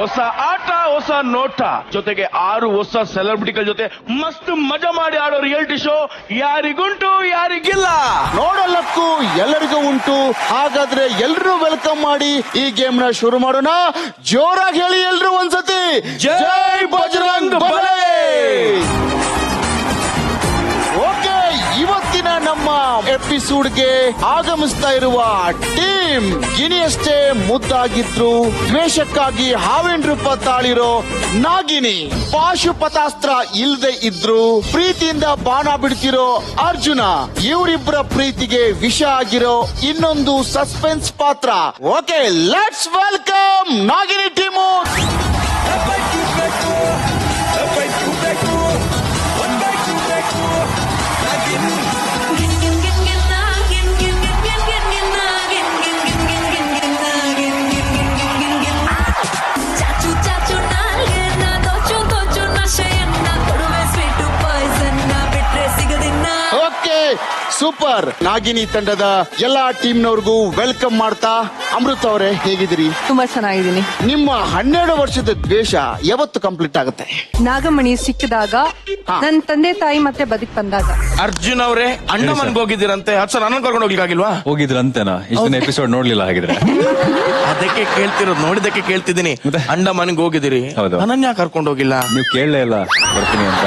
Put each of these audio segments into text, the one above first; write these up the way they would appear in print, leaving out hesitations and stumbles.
ಹೊಸ ಆಟ, ಹೊಸ ನೋಟ, ಜೊತೆಗೆ 6 ಹೊಸ ಸೆಲೆಬ್ರಿಟಿಗಳ ಜೊತೆ ಮಸ್ತ್ ಮಜಾ ಮಾಡಿ ಆಡೋ ರಿಯಾಲಿಟಿ ಶೋ ಯಾರಿಗುಂಟು ಯಾರಿಗಿಲ್ಲ. ನೋಡಲಕ್ಕೂ ಎಲ್ಲರಿಗೂ ಉಂಟು. ಹಾಗಾದ್ರೆ ಎಲ್ರೂ ವೆಲ್ಕಮ್ ಮಾಡಿ ಈ ಗೇಮ್ ನ ಶುರು ಮಾಡೋಣ. ಜೋರಾಗಿ ಹೇಳಿ ಎಲ್ರೂ ಒಂದ್ಸತಿ, ಜೈ ಬಜರಂಗ್ ಬಲಿ. ಓಕೆ, ಇವತ್ತಿನ ನಮ್ಮ ಎಪಿಸೋಡ್ಗೆ ಆಗಮಿಸ್ತಾ ಇರುವ ಟೀಮ್ ಗಿಣಿಯಷ್ಟೇ ಮುದ್ದಾಗಿದ್ರು, ದ್ವೇಷಕ್ಕಾಗಿ ಹಾವಿನ ರೂಪ ತಾಳಿರೋ ನಾಗಿನಿ, ಪಾಶುಪತಾಸ್ತ್ರ ಇಲ್ದೆ ಇದ್ರು ಪ್ರೀತಿಯಿಂದ ಬಾಣ ಬಿಡ್ತಿರೋ ಅರ್ಜುನ, ಇವರಿಬ್ಬರ ಪ್ರೀತಿಗೆ ವಿಷ ಆಗಿರೋ ಇನ್ನೊಂದು ಸಸ್ಪೆನ್ಸ್ ಪಾತ್ರ. Okay, let's welcome Nagini team. Super. Nagini ತಂಡದ ಎಲ್ಲಾ ಟೀಮ್ನವ್ರಿಗೂ ವೆಲ್ಕಮ್ ಮಾಡ್ತಾ, ಅಮೃತ ಅವರೇ ಹೇಗಿದ್ದೀರಿ? ತುಂಬಾ ಚೆನ್ನಾಗಿದ್ದೀನಿ. ನಿಮ್ಮ 12 ವರ್ಷದ ದ್ವೇಷ ಯಾವತ್ತು ಕಂಪ್ಲೀಟ್ ಆಗುತ್ತೆ? ನಾಗಮಣಿ ಸಿಕ್ಕಿದಾಗ, ನನ್ನ ತಂದೆ ತಾಯಿ ಮತ್ತೆ ಬದುಕ್ ಬಂದಾಗ. ಅರ್ಜುನ್ ಅವರೇ, ಅಣ್ಣ ಮನೆಗೆ ಹೋಗಿದ್ದೀರಂತೆ. ಸರ್ ನನ್ನ ಕರ್ಕೊಂಡು ಹೋಗ್ಲಿಕ್ಕಾಗಿಲ್ವಾ? ಹೋಗಿದ್ರಂತೆನಾ? ಇಷ್ಟೊಂದು ಎಪಿಸೋಡ್ ನೋಡ್ಲಿಲ್ಲ ಹಾಗಿದ್ರೆ. ಅದಕ್ಕೆ ಕೇಳ್ತಿರೋದು, ನೋಡಿದಕ್ಕೆ ಕೇಳ್ತಿದ್ದೀನಿ. ಅಂಡ ಮನೆಗೆ ಹೋಗಿದ್ದೀರಿ, ಅನನ್ಯ ಕರ್ಕೊಂಡು ಹೋಗಿಲ್ಲ. ನೀವು ಕೇಳಲೇ ಇಲ್ಲ ಬರ್ತೀನಿ ಅಂತ.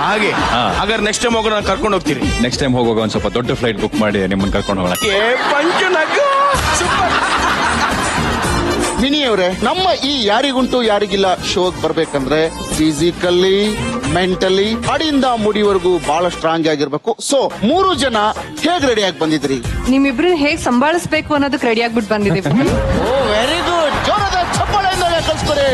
ಹಾಗೆ ಹಾಗಾದ್ರೆ ನೆಕ್ಸ್ಟ್ ಟೈಮ್ ಹೋಗೋಣ, ಕರ್ಕೊಂಡು ಹೋಗ್ತೀರಿ. ನೆಕ್ಸ್ಟ್ ಟೈಮ್ ಹೋಗುವಾಗ ಒಂದ್ ಸ್ವಲ್ಪ ದೊಡ್ಡ ಫ್ಲೈಟ್ ಬುಕ್ ಮಾಡಿ ನಿಮ್ಮನ್ನ ಕರ್ಕೊಂಡು ಹೋಗೋಣ. ಮಿನಿ ಅವರೇ, ನಮ್ಮ ಈ ಯಾರಿಗುಂಟು ಯಾರಿಗಿಲ್ಲ ಶೋಗ್ ಬರ್ಬೇಕಂದ್ರೆ ಫಿಸಿಕಲಿ, ಮೆಂಟಲಿ, ಅಡಿಯಿಂದ ಮುಡಿವರೆಗೂ ಬಹಳ ಸ್ಟ್ರಾಂಗ್ ಆಗಿರ್ಬೇಕು. ಸೊ 3 ಜನ ಹೇಗ್ ರೆಡಿ ಆಗಿ ಬಂದಿದ್ರಿ? ನಿಮ್ಮಿಬ್ರನ್ನ ಹೇಗ್ ಸಂಭಾಳಿಸ್ಬೇಕು ಅನ್ನೋದಕ್ಕೆ ರೆಡಿ ಆಗ್ಬಿಟ್ಟು ಬಂದಿದ್ದೀವಿ. ಓ ವೆರಿ ಗುಡ್. ಜೋರದ ಚಪ್ಪಾಳೆಯಿಂದ ಕಳಿಸ್ಕೊಡಿ.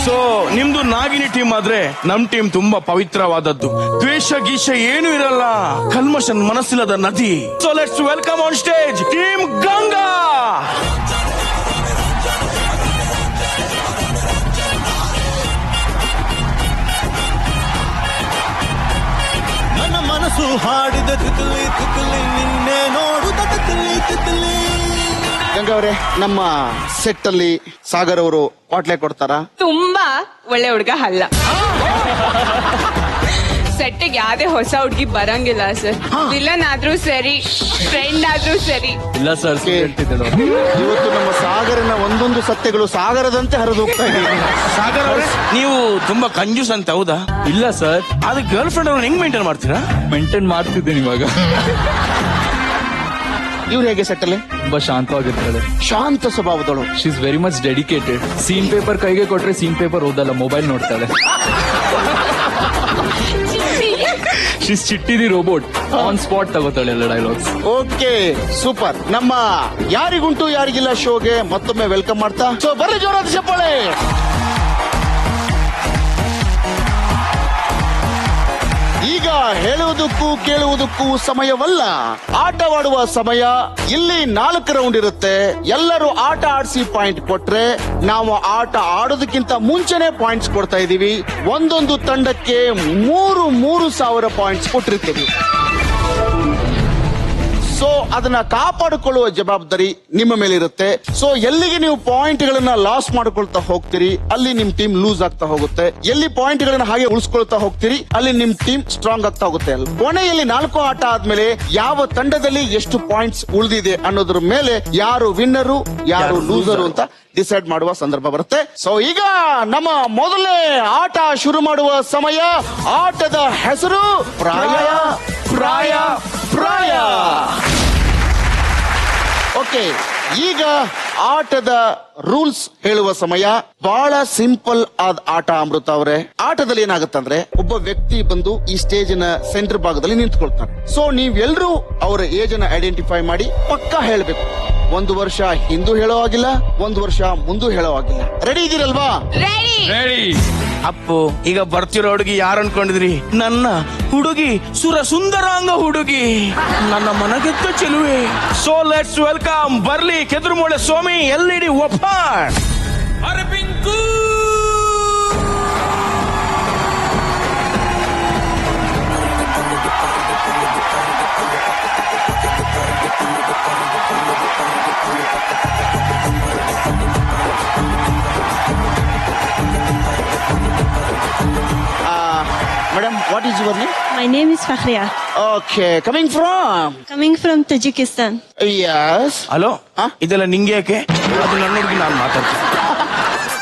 ಸೊ ನಿಮ್ದು ನಾಗಿನಿ ಟೀಮ್ ಆದ್ರೆ ನಮ್ ಟೀಮ್ ತುಂಬಾ ಪವಿತ್ರವಾದದ್ದು. ದ್ವೇಷ ಗೀಷ ಏನು ಇರಲ್ಲ, ಕಲ್ಮಶನ್ ಮನಸ್ಸಿಲ್ಲದ ನದಿ. So let's welcome on stage team Ganga. ನನ್ನ ಮನಸ್ಸು ಹಾಡಿದ ತಿತಲಿ ತಿತಲಿ, ನಿನ್ನೆ ನೋಡುತ್ತ ತಿತಲಿ ತಿತಲಿ. ಗಂಗಾ ಅವರೇ, ನಮ್ಮ ಸೆಟ್ ಅಲ್ಲಿ ಸಾಗರ್ ಅವರು ಪಾಟ್ಲೆ ಕೊಡ್ತಾರಾ? ತುಂಬಾ ಒಳ್ಳೆ ಹುಡುಗ ಅಲ್ಲ. ಸೆಟ್ಟಿಗೆ ಯಾವ್ದೇ ಹೊಸ ಹುಡುಗಿ ಬರಂಗಿಲ್ಲ ಸರ್. ವಿಲನ್ ಆದ್ರೂ ಸರಿ, ಫ್ರೆಂಡ್ ಆದ್ರೂ ಸರಿ. ಇಲ್ಲ ಸರ್, ಇವತ್ತು ನಮ್ಮ ಸಾಗರನ ಒಂದೊಂದು ಸತ್ಯಗಳು ಸಾಗರದಂತೆ ಹರಿದು ಹೋಗ್ತಾ ಇದೆ. ಸಾಗರ್ ಅವರೇ, ನೀವು ತುಂಬಾ ಕಂಜೂಸ್ ಅಂತ ಹೌದಾ? ಇಲ್ಲ ಸರ್. ಅದು ಗರ್ಲ್ ಫ್ರೆಂಡ್ ಅವ್ರನ್ನ ಹೆಂಗ್ ಮೇಂಟೈನ್ ಮಾಡ್ತೀರಾ? ಮೇಂಟೈನ್ ಮಾಡ್ತಿದ್ದೇನೆ ಇವಾಗ. ಇವ್ರು ಹೇಗೆ ಸೆಟ್ ಅಲ್ಲಿ? ತುಂಬಾ ಶಾಂತವಾಗಿರ್ತಾಳೆ, ಶಾಂತ ಸ್ವಭಾವದಳು. She is very much dedicated. Scene paper ಕೈಗೆ ಕೊಟ್ರೆ ಸೀನ್ ಪೇಪರ್ ಓದಲ್ಲ, ಮೊಬೈಲ್ ನೋಡ್ತಾಳೆ. She is Chitti the robot, on spot ತಗೋತಾಳೆ ಎಲ್ಲ ಡೈಲಾಗ್ಸ್. Okay, super. ನಮ್ಮ ಯಾರಿಗುಂಟು ಯಾರಿಗಿಲ್ಲ ಶೋಗೆ ಮತ್ತೊಮ್ಮೆ ವೆಲ್ಕಮ್ ಮಾಡ್ತಾ, ಸೊ ಬರ್ರಿ ಜೋರಾದ ಚಪ್ಪಾಳೆ. ಈಗ ಹೇಳುವುದಕ್ಕೂ ಕೇಳುವುದಕ್ಕೂ ಸಮಯವಲ್ಲ, ಆಟವಾಡುವ ಸಮಯ. ಇಲ್ಲಿ 4 ರೌಂಡ್ ಇರುತ್ತೆ. ಎಲ್ಲರೂ ಆಟ ಆಡಿಸಿ ಪಾಯಿಂಟ್ ಕೊಟ್ರೆ ನಾವು ಆಟ ಆಡೋದಕ್ಕಿಂತ ಮುಂಚೆನೆ ಪಾಯಿಂಟ್ಸ್ ಕೊಡ್ತಾ ಇದೀವಿ. ಒಂದೊಂದು ತಂಡಕ್ಕೆ 3,000 ಪಾಯಿಂಟ್ಸ್ ಕೊಟ್ಟಿರ್ತೀವಿ. ಸೊ ಅದನ್ನ ಕಾಪಾಡಿಕೊಳ್ಳುವ ಜವಾಬ್ದಾರಿ ನಿಮ್ಮ ಮೇಲೆ ಇರುತ್ತೆ. ಸೊ ಎಲ್ಲಿಗೆ ನೀವು ಪಾಯಿಂಟ್ ಗಳನ್ನ ಲಾಸ್ ಮಾಡ್ಕೊಳ್ತಾ ಹೋಗ್ತೀರಿ, ಅಲ್ಲಿ ನಿಮ್ ಟೀಮ್ ಲೂಸ್ ಆಗ್ತಾ ಹೋಗುತ್ತೆ. ಎಲ್ಲಿ ಪಾಯಿಂಟ್ ಗಳನ್ನ ಹಾಗೆ ಉಳಿಸ್ಕೊಳ್ತಾ ಹೋಗ್ತೀರಿ, ಅಲ್ಲಿ ನಿಮ್ ಟೀಮ್ ಸ್ಟ್ರಾಂಗ್ ಆಗ್ತಾ ಹೋಗುತ್ತೆ. ಕೊನೆಯಲ್ಲಿ 4 ಆಟ ಆದ್ಮೇಲೆ ಯಾವ ತಂಡದಲ್ಲಿ ಎಷ್ಟು ಪಾಯಿಂಟ್ಸ್ ಉಳಿದಿದೆ ಅನ್ನೋದ್ರ ಮೇಲೆ ಯಾರು ವಿನ್ನರು ಯಾರು ಲೂಸರು ಅಂತ ಡಿಸೈಡ್ ಮಾಡುವ ಸಂದರ್ಭ ಬರುತ್ತೆ. ಸೊ ಈಗ ನಮ್ಮ ಮೊದಲನೇ ಆಟ ಶುರು ಮಾಡುವ ಸಮಯ. ಆಟದ ಹೆಸರು ಪ್ರಾಯ ಪ್ರಾಯ ಪ್ರಾಯ. ಓಕೆ, ಈಗ ಆಟದ ರೂಲ್ಸ್ ಹೇಳುವ ಸಮಯ. ಬಹಳ ಸಿಂಪಲ್ ಆದ ಆಟ ಅಮೃತ ಅವರೇ. ಆಟದಲ್ಲಿ ಏನಾಗುತ್ತಂದ್ರೆ, ಒಬ್ಬ ವ್ಯಕ್ತಿ ಬಂದು ಈ ಸ್ಟೇಜ್ ನ ಸೆಂಟರ್ ಭಾಗದಲ್ಲಿ ನಿಂತ್ಕೊಳ್ತಾನೆ. ಸೊ ನೀವೆಲ್ಲರೂ ಅವರ ಏಜ್ ಅನ್ನ ಐಡೆಂಟಿಫೈ ಮಾಡಿ ಪಕ್ಕಾ ಹೇಳ್ಬೇಕು. 1 ವರ್ಷ ಹಿಂದೂ ಹೇಳೋ ಆಗಿಲ್ಲ, 1 ವರ್ಷ ಮುಂದೂ ಹೇಳೋ ಆಗಿಲ್ಲ. ರೆಡಿ ಇದೀರಲ್ವಾ? ರೆಡಿ. ಅಪ್ಪು, ಈಗ ಬರ್ತಿರೋ ಹುಡುಗಿ ಯಾರು ಅನ್ಕೊಂಡಿದ್ರಿ? ನನ್ನ ಹುಡುಗಿ, ಸುರ ಸುಂದರಾಂಗ ಹುಡುಗಿ, ನನ್ನ ಮನಗೆದ್ದ ಚೆಲುವೆ. So let's welcome. ಬರ್ಲಿ ಕೆದುರುಮೂಳೆ ಸ್ವಾಮಿ, ಎಲ್ಇಡಿ ಒಪ್ಪಾಡ್. ಅರಬಿಂಕು madam what is your name? My name is Fakhria, okay, coming from coming from Tajikistan. Yes. Hello ಹಾ? ಇದೆಲ್ಲ ನಿಂಗೆ ಯಾಕೆ? ಅದು ನನ್ನ ಹುಡುಗಿ, ನಾನು ಮಾತಾಡ್ತೀನಿ.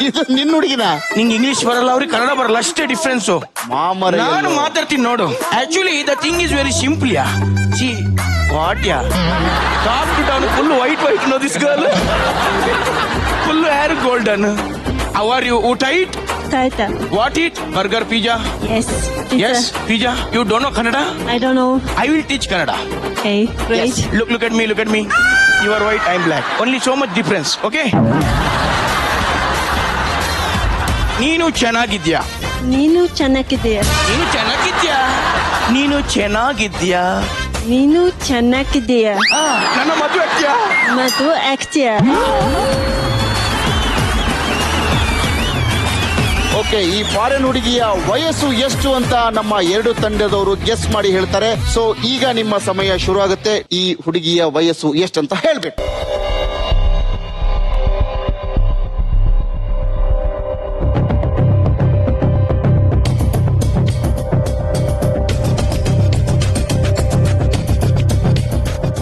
ಇದು ನಿನ್ನ ಹುಡುಗಿನ? ನಿಂಗೆ ಇಂಗ್ಲಿಷ್ ಬರಲ್ಲ, ಅವ್ರಿಗೆ ಕನ್ನಡ ಬರಲ್ಲ, ಅಷ್ಟೇ ಡಿಫ್ರೆನ್ಸು. ಮಾಮರ ನಾನು ಮಾತಾಡ್ತೀನಿ ನೋಡು. Actually the thing is very simple yeah. See what yeah top to down full white no this girl, full hair golden. How are you? ಊಟ it? Taita. What it? Burger, pizza? Yes. Yes, pizza. You don't know Kannada? I don't know. I will teach Kannada. Okay, great. Yes. Look at me, look at me. You are white, I am black. Only so much difference, okay? ನೀನು ಚೆನ್ನಾಗಿದ್ಯಾ? ನೀನು ಚೆನ್ನಾಗಿದ್ದೀಯ. ನೀನು ಚೆನ್ನಾಗಿದ್ಯಾ? ನೀನು ಚೆನ್ನಾಗಿದ್ಯಾ? ನೀನು ಚೆನ್ನಾಗಿದ್ದೀಯ. ನನ್ನ ಮದುವೆ ಆಗ್ತೀಯಾ? ಮತ್ತು ಆಗ್ತೀಯ. ಓಕೆ, ಈ ಫಾರಿನ್ ಹುಡುಗಿಯ ವಯಸ್ಸು ಎಷ್ಟು ಅಂತ ನಮ್ಮ ಎರಡು ತಂಡದವರು ಗೆಸ್ ಮಾಡಿ ಹೇಳ್ತಾರೆ. ಸೊ ಈಗ ನಿಮ್ಮ ಸಮಯ ಶುರು ಆಗುತ್ತೆ. ಈ ಹುಡುಗಿಯ ವಯಸ್ಸು ಎಷ್ಟಂತ ಹೇಳ್ಬೇಕು.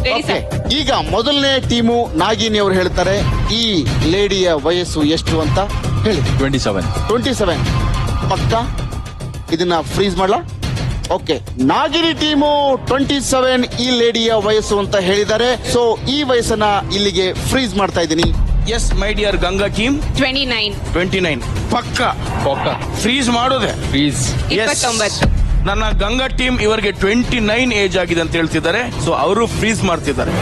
Ready, okay, sir? ಈಗ ಮೊದಲನೇ ಟೀಮು ನಾಗಿನಿ ಅವರು ಹೇಳ್ತಾರೆ ಈ ಲೇಡಿಯ ವಯಸ್ಸು ಎಷ್ಟು ಅಂತ ಹೇಳಿ. 27. 27 ಪಕ್ಕ. ಇದನ್ನ ಫ್ರೀಸ್ ಮಾಡ್ಲಾ? ಓಕೆ, ನಾಗಿನಿ ಟೀಮು 27 ಈ ಲೇಡಿಯ ವಯಸ್ಸು ಅಂತ ಹೇಳಿದ್ದಾರೆ. ಸೊ ಈ ವಯಸ್ಸನ್ನ ಇಲ್ಲಿಗೆ ಫ್ರೀಸ್ ಮಾಡ್ತಾ ಇದ್ದೀನಿ. Yes my dear Ganga team 29. 29 ಪಕ್ಕ ಪಕ್ಕ. ಫ್ರೀಸ್ ಮಾಡೋದೆ. ಪ್ಲೀಸ್. Yes. 29. ನನ್ನ ಗಂಗಾ ಟೀಮ್ ಇವರಿಗೆ 29 ಏಜ್ ಆಗಿದೆ ಅಂತ ಹೇಳ್ತಿದ್ದಾರೆ. ಸೊ ಅವರು ಫ್ರೀಸ್ ಮಾಡ್ತಿದ್ದಾರೆ.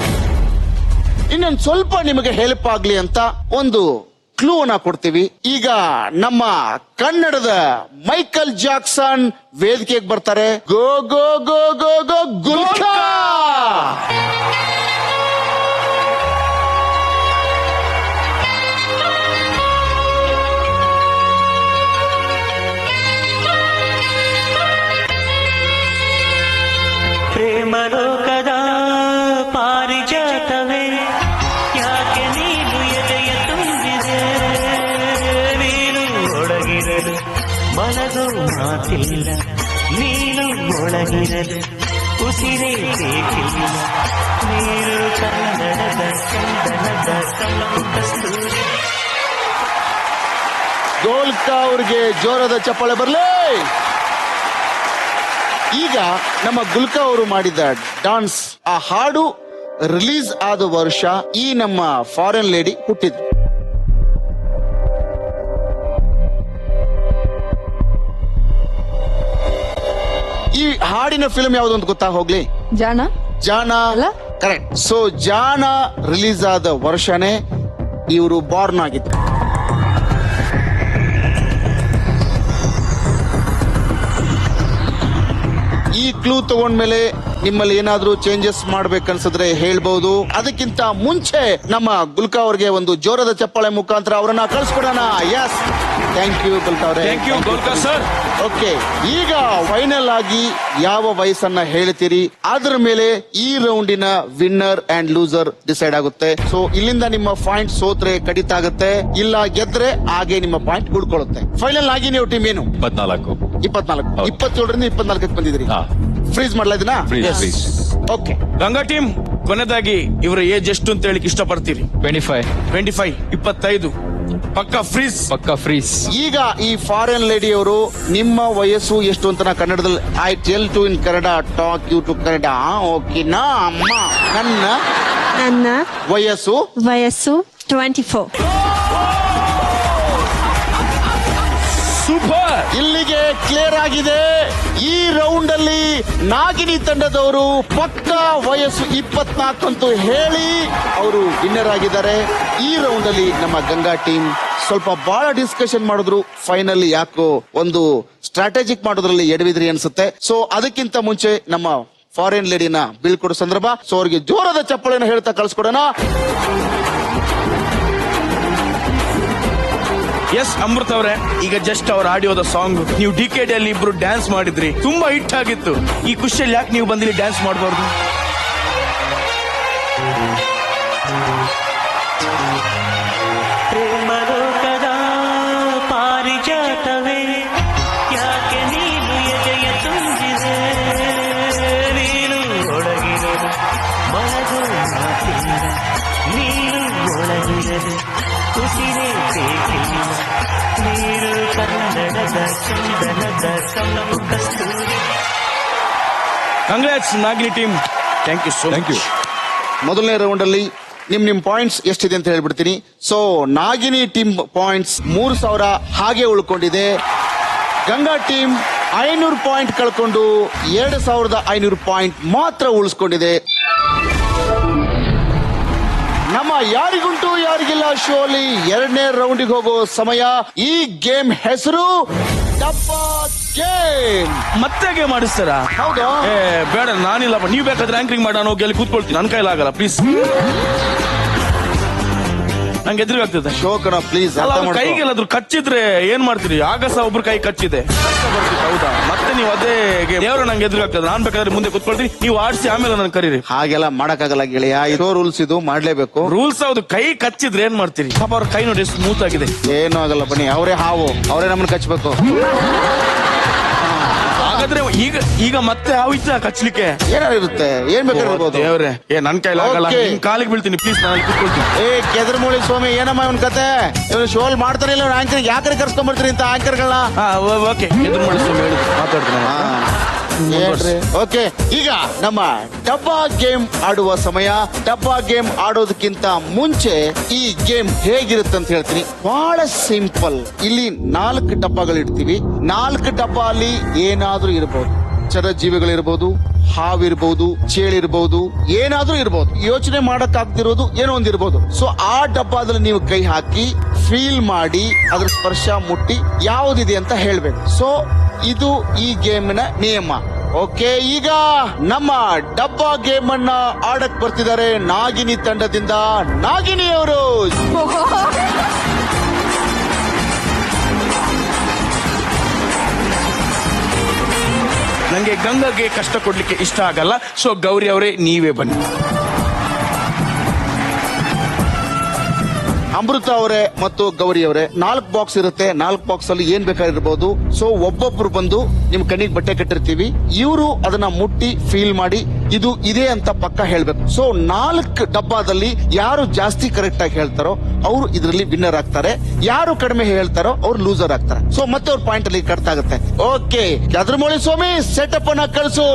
ಇನ್ನೊಂದು ಸ್ವಲ್ಪ ನಿಮಗೆ ಹೆಲ್ಪ್ ಆಗ್ಲಿ ಅಂತ ಒಂದು ಕ್ಲೂ ಅನ್ನ ಕೊಡ್ತೀವಿ. ಈಗ ನಮ್ಮ ಕನ್ನಡದ ಮೈಕಲ್ ಜಾಕ್ಸನ್ ವೇದಿಕೆಗೆ ಬರ್ತಾರೆ. ಗೋ ಗೋ ಗೋ ಗೋ ಗೋ ಗುಲ್ಕಾ. ಪ್ರೇಮಲೋಕದ ಪಾರಿಜಾತವೇ ಯಾಕೆ ನೀನು ಎದೆಯ ತುಂಬಿದೆ, ನೀನು ಒಳಗಿರಲು ಮನದು ಮಾತಿಲ್ಲ, ನೀನು ಒಳಗಿರಲು ಉಸಿರೇ ಬೇಕಿಲ್ಲ, ನೀರು ಕನ್ನಡದ ಚಂದನದ ಕಸ್ತೂರಿ. ಗೋಲ್ಕಾ ಅವ್ರಿಗೆ ಜೋರದ ಚಪ್ಪಾಳೆ ಬರ್ಲಿ. ಈಗ ನಮ್ಮ ಗುಲ್ಕಾ ಅವರು ಮಾಡಿದ ಡಾನ್ಸ್, ಆ ಹಾಡು ರಿಲೀಸ್ ಆದ ವರ್ಷ ಈ ನಮ್ಮ ಫಾರಿನ್ ಲೇಡಿ ಹುಟ್ಟಿದ್ರು. ಈ ಹಾಡಿನ ಫಿಲ್ಮ್ ಯಾವುದು ಅಂತ ಗೊತ್ತಾ ಹೋಗ್ಲಿ? ಜಾಣ. ಜಾನ ಅಲ್ಲ? ಕರೆಕ್ಟ್. ಸೊ ಜಾನ ರಿಲೀಸ್ ಆದ ವರ್ಷನೇ ಇವರು ಬಾರ್ನ್ ಆಗಿದ್ರು. ಈ ಕ್ಲೂ ತಗೊಂಡ್ಮೇಲೆ ನಿಮ್ಮಲ್ಲಿ ಏನಾದ್ರೂ ಚೇಂಜಸ್ ಮಾಡ್ಬೇಕನ್ಸಿದ್ರೆ ಹೇಳ್ಬಹುದು. ಅದಕ್ಕಿಂತ ಮುಂಚೆ ನಮ್ಮ ಗುಲ್ಕಾ ಅವ್ರಿಗೆ ಒಂದು ಜೋರದ ಚಪ್ಪಾಳೆ ಮುಖಾಂತರ ಅವರನ್ನ ಕಳ್ಸಿಕೊಡೋಣ. ಎಸ್, ಥ್ಯಾಂಕ್ ಯು ಗುಲ್ಕಾ ಅವರೇ. Thank you Golka sir. Okay, ಈಗ ಫೈನಲ್ ಆಗಿ ಯಾವ ವಯಸ್ಸನ್ನ ಹೇಳ್ತೀರಿ ಅದ್ರ ಮೇಲೆ ಈ ರೌಂಡಿನ ವಿನ್ನರ್ ಅಂಡ್ ಲೂಸರ್ ಡಿಸೈಡ್ ಆಗುತ್ತೆ. ಸೊ ಇಲ್ಲಿಂದ ನಿಮ್ಮ ಪಾಯಿಂಟ್ ಸೋತ್ರೆ ಕಡಿತ ಆಗುತ್ತೆ, ಇಲ್ಲ ಗೆದ್ರೆ ಹಾಗೆ ನಿಮ್ಮ ಪಾಯಿಂಟ್ ಉಳ್ಕೊಳ್ಳುತ್ತೆ. ಫೈನಲ್ ಆಗಿ ನೀವು ಟೀಮ್ ಏನು? 24. 24. ಹೌದು. 27ರಿಂದ 24ಕ್ಕೆ ಬಂದಿದ್ರಿ. ಹಾ. ಫ್ರೀಸ್ ಮಾಡ್ಲಾ ಇದನ್ನ? Freeze. ಓಕೆ, ಗಂಗಾ ಟೀಮ್ ಕೊನೆದಾಗಿ ಇವರ ಏಜ್ ಎಷ್ಟು ಅಂತ ಹೇಳಿಕ್ ಇಷ್ಟಪಡ್ತೀರಿ? 25. 25. 25 ಪಕ್ಕ ಫ್ರೀಸ್. ಪಕ್ಕ ಫ್ರೀಸ್. ಈಗ ಈ ಫಾರಿನ್ ಲೇಡಿ ಅವರು ನಿಮ್ಮ ವಯಸ್ಸು ಎಷ್ಟು ಅಂತ ನಾ ಕನ್ನಡದಲ್ಲಿ I tell to in Kannada, talk you to Kannada. ಓಕೆನಾ ಅಮ್ಮ? ನನ್ನ ವಯಸ್ಸು ವಯಸ್ಸು 24. ಸೂಪರ್. ಇಲ್ಲಿಗೆ ಕ್ಲಿಯರ್ ಆಗಿದೆ. ಈ ರೌಂಡ್ ಅಲ್ಲಿ ನಾಗಿನಿ ತಂಡದವರು ಪಕ್ಕ ವಯಸ್ಸು 24 ಅಂತೂ ಹೇಳಿ ಅವರು ವಿನ್ನರ್ ಆಗಿದ್ದಾರೆ. ಈ ರೌಂಡ್ ಅಲ್ಲಿ ನಮ್ಮ ಗಂಗಾ ಟೀಮ್ ಸ್ವಲ್ಪ ಬಹಳ ಡಿಸ್ಕಷನ್ ಮಾಡಿದ್ರು. ಫೈನಲ್ ಯಾಕೋ ಒಂದು ಸ್ಟ್ರಾಟಜಿಕ್ ಮಾಡೋದ್ರಲ್ಲಿ ಎಡವಿದ್ರಿ ಅನ್ಸುತ್ತೆ. ಸೊ ಅದಕ್ಕಿಂತ ಮುಂಚೆ ನಮ್ಮ ಫಾರಿನ್ ಲೇಡಿನ ಬೀಳ್ಕೊಡೋ ಸಂದರ್ಭ. ಸೊ ಅವ್ರಿಗೆ ಜೋರದ ಚಪ್ಪಳೆಯನ್ನು ಹೇಳ್ತಾ ಕಳ್ಸ್ಕೊಡೋಣ. ಎಸ್ ಅಮೃತ್ ಅವರೇ, ಈಗ ಜಸ್ಟ್ ಅವ್ರ ಆಡಿಯೋದ ಸಾಂಗ್ ನೀವು ಡಿಕೆಡಿ ಅಲ್ಲಿ ಇಬ್ರು ಡ್ಯಾನ್ಸ್ ಮಾಡಿದ್ರಿ, ತುಂಬಾ ಹಿಟ್ ಆಗಿತ್ತು. ಈ ಖುಷಿಯಲ್ಲಿ ಯಾಕೆ ನೀವು ಬಂದಿಲ್ಲಿ ಡ್ಯಾನ್ಸ್ ಮಾಡಬಾರ್ದು? ಪ್ರೇಮಲೋಕದ ಪಾರಿಜಾತವೇ ಯಾಕೆ ನೀನು ಎದೆಯ ಚಂದನದ ಕಣ್ಣು ಕಸ್ತೂರಿ. Congrats Nagini team. Thank you so much. ಮೊದಲನೇ ರೌಂಡ್ ಅಲ್ಲಿ ನಿಮ್ ಪಾಯಿಂಟ್ಸ್ ಎಷ್ಟಿದೆ ಅಂತ ಹೇಳ್ಬಿಡ್ತೀನಿ. ಸೊ ನಾಗಿನಿ ಟೀಮ್ ಪಾಯಿಂಟ್ಸ್ 3000 ಹಾಗೆ ಉಳ್ಕೊಂಡಿದೆ. ಗಂಗಾ ಟೀಮ್ 500 ಪಾಯಿಂಟ್ ಕಳ್ಕೊಂಡು 2500 ಪಾಯಿಂಟ್ ಮಾತ್ರ ಉಳಿಸ್ಕೊಂಡಿದೆ. ನಮ್ಮ ಯಾರಿಗುಂಟು ಯಾರಿಗಿಲ್ಲ ಶೋ ಅಲ್ಲಿ 2ನೇ ರೌಂಡಿಗೆ ಹೋಗೋ ಸಮಯ. ಈ ಗೇಮ್ ಹೆಸರು ಡಬ್ಬ ಗೇಮ್. ಮತ್ತೆ ಗೇಮ್ ಮಾಡಿಸ್ತಾರ? ಹೌದು. ಏ ಬೇಡ, ನಾನಿಲ್ಲಪ್ಪ. ನೀವು ಬೇಕಾದ್ರೆ ಆಂಕರಿಂಗ್ ಮಾಡೋಣ, ಹೋಗಿ ಅಲ್ಲಿ ಕೂತ್ಕೊಳ್ತೀನಿ. ನನ್ನ ಕೈಲಾಗಲ್ಲ, ಪ್ಲೀಸ್. ನಂಗೆ ಎದುರಿಗಾಗ್ತದೆ. ಶೋ ಕಣ ಪ್ಲೀಸ್. ಕೈಗೆಲ್ಲಾದ್ರು ಕಚ್ಚಿದ್ರೆ ಏನ್ ಮಾಡ್ತೀರಿ? ಆಗಸ ಒಬ್ರು ಕೈ ಕಚ್ಚಿದೆ, ಕಷ್ಟ ಬರ್ತಿತ್ತು. ಹೌದಾ? ಮತ್ತೆ ನೀವು ಅದೇ ದೇವ್ರ ನಂಗೆ ಎದುರಾಗ್ತದೆ. ನಾನ್ ಬೇಕಾದ್ರೆ ಮುಂದೆ ಕೂತ್ಕೊಳ್ತೀನಿ, ನೀವು ಆಡಿಸಿ ಆಮೇಲೆ ನನ್ ಕರೀರಿ. ಹಾಗೆಲ್ಲ ಮಾಡಕ್ಕಾಗಲ್ಲ ಗೆಳೆಯ, ಇರೋ ರೂಲ್ಸ್ ಇದು, ಮಾಡ್ಲೇಬೇಕು. ರೂಲ್ಸ್ ಹೌದು. ಕೈ ಕಚ್ಚಿದ್ರೆ ಏನ್ ಮಾಡ್ತೀರಿ? ಪಾಪ ಅವ್ರ ಕೈ ನೋಡಿ ಸ್ಮೂತ್ ಆಗಿದೆ. ಏನೂ ಆಗಲ್ಲ ಬನ್ನಿ, ಅವರೇ ಹಾವು, ಅವರೇ ನಮ್ಮನ್ನ ಕಚ್ಬೇಕು. ಹಾಗಾದ್ರೆ ಈಗ ಮತ್ತೆ ಹಾವಿತ್ತ ಕಚ್ಲಿಕ್ಕೆ? ಏನಾರು ಇರುತ್ತೆ, ಏನ್ ಬೇಕಾಗಿರ್ಬೋದು. ದೇವ್ರೆ, ನನ್ ಕೈಲಾಗಲ್ಲ. Okay. ನಿಮ್ ಕಾಲಿಗೆ ಬೀಳ್ತೀನಿ ಪ್ಲೀಸ್, ನಾನು ಅಲ್ಲಿ ಕೂತ್ಕೊಳ್ತೀನಿ. ಕೆದರ್ಮೂಳಿ ಸ್ವಾಮಿ, ಏನಮ್ಮ ಇವನ್ ಕತೆ? ಇವನು ಶೋಲ್ ಮಾಡ್ತಾನೆ ಇಲ್ಲ, ಆಂಕರ್ ಯಾಕರೆ ಕರ್ಸ್ಕೊಂಡ್ ಬರ್ತೀರಿ ಇಂತ ಆಂಕರ್ಗಳನ್ನ? ಓಕೆ, ಎದುರು ಮಾಡಿ ಮಾತಾಡ್ತೀನಿ. ಓಕೆ, ಈಗ ನಮ್ಮ ಡಬ್ಬಾ ಗೇಮ್ ಆಡುವ ಸಮಯ. ಡಬ್ಬಾ ಗೇಮ್ ಆಡೋದಕ್ಕಿಂತ ಮುಂಚೆ ಈ ಗೇಮ್ ಹೇಗಿರುತ್ತೆ ಅಂತ ಹೇಳ್ತೀನಿ. ಬಹಳ ಸಿಂಪಲ್. ಇಲ್ಲಿ 4 ಡಬ್ಬಗಳಿಡ್ತೀವಿ. 4 ಡಬ್ಬ ಅಲ್ಲಿ ಏನಾದ್ರೂ ಇರಬಹುದು. ಚರಜೀವಿಗಳಿರ್ಬೋದು, ಹಾವಿರ್ಬೋದು, ಚೇಳಿರ್ಬೋದು, ಏನಾದ್ರೂ ಇರ್ಬೋದು. ಯೋಚನೆ ಮಾಡಕ್ಕಾಗ್ದಿರೋದು ಏನೋ ಒಂದಿರ್ಬೋದು. ಸೊ ಆ ಡಬ್ಬದಲ್ಲಿ ನೀವು ಕೈ ಹಾಕಿ ಫೀಲ್ ಮಾಡಿ ಅದ್ರ ಸ್ಪರ್ಶ ಮುಟ್ಟಿ ಯಾವುದಿದೆ ಅಂತ ಹೇಳ್ಬೇಕು. ಸೊ ಇದು ಈ ಗೇಮಿನ ನಿಯಮ. ಓಕೆ, ಈಗ ನಮ್ಮ ಡಬ್ಬಾ ಗೇಮ್ ಅನ್ನ ಆಡಕ್ ಬರ್ತಿದ್ದಾರೆ ನಾಗಿನಿ ತಂಡದಿಂದ ನಾಗಿನಿ ಅವರು. ನಂಗೆ ಗಂಗಾಗೆ ಕಷ್ಟ ಕೊಡ್ಲಿಕ್ಕೆ ಇಷ್ಟ ಆಗಲ್ಲ. ಸೊ ಗೌರಿ ಅವರೇ, ನೀವೇ ಬನ್ನಿ. ಅಮೃತ ಅವರೇ ಮತ್ತು ಗೌರಿ ಅವರೇ, 4 ಬಾಕ್ಸ್ ಇರುತ್ತೆ. 4 ಬಾಕ್ಸ್ ಅಲ್ಲಿ ಏನ್ ಬೇಕಾಗಿರ್ಬೋದು. ಸೊ ಒಬ್ಬೊಬ್ರು ಬಂದು ನಿಮ್ ಕಣ್ಣಿಗೆ ಬಟ್ಟೆ ಕಟ್ಟಿರ್ತೀವಿ. ಇವರು ಅದನ್ನ ಮುಟ್ಟಿ ಫೀಲ್ ಮಾಡಿ ಇದು ಇದೆ ಅಂತ ಪಕ್ಕ ಹೇಳ್ಬೇಕು. ಸೊ 4 ಡಬ್ಬಾದಲ್ಲಿ ಯಾರು ಜಾಸ್ತಿ ಕರೆಕ್ಟ್ ಆಗಿ ಹೇಳ್ತಾರೋ ಅವರು ಇದರಲ್ಲಿ ವಿನ್ನರ್ ಆಗ್ತಾರೆ. ಯಾರು ಕಡಿಮೆ ಹೇಳ್ತಾರೋ ಅವ್ರು ಲೂಸರ್ ಆಗ್ತಾರೆ. ಸೊ ಮತ್ತೆ ಅವ್ರ ಪಾಯಿಂಟ್ ಅಲ್ಲಿ ಕಟ್ತಾ ಆಗುತ್ತೆ. ಓಕೆ, ಚಂದ್ರಮೌಳಿ ಸ್ವಾಮಿ, ಸೆಟಪ್ ಅನ್ನ ಕಳಿಸು.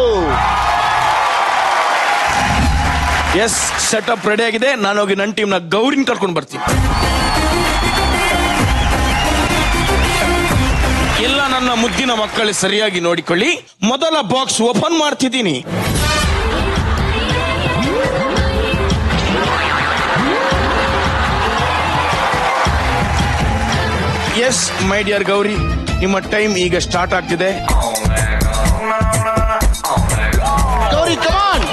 ಎಸ್, ಸೆಟಪ್ ರೆಡಿ ಆಗಿದೆ. ನಾನು ಹೋಗಿ ನನ್ನ ಟೀಮ್ ನ ಗೌರಿನ ಕರ್ಕೊಂಡು ಬರ್ತೀನಿ. ಎಲ್ಲ ನನ್ನ ಮುದ್ದಿನ ಮಕ್ಕಳು ಸರಿಯಾಗಿ ನೋಡಿಕೊಳ್ಳಿ. ಮೊದಲ ಬಾಕ್ಸ್ ಓಪನ್ ಮಾಡ್ತಿದ್ದೀನಿ. ಎಸ್ ಮೈ ಡಿಯರ್ ಗೌರಿ, ನಿಮ್ಮ ಟೈಮ್ ಈಗ ಸ್ಟಾರ್ಟ್ ಆಗ್ತಿದೆ. ಗೌರಿ, ಕಮಾನ್.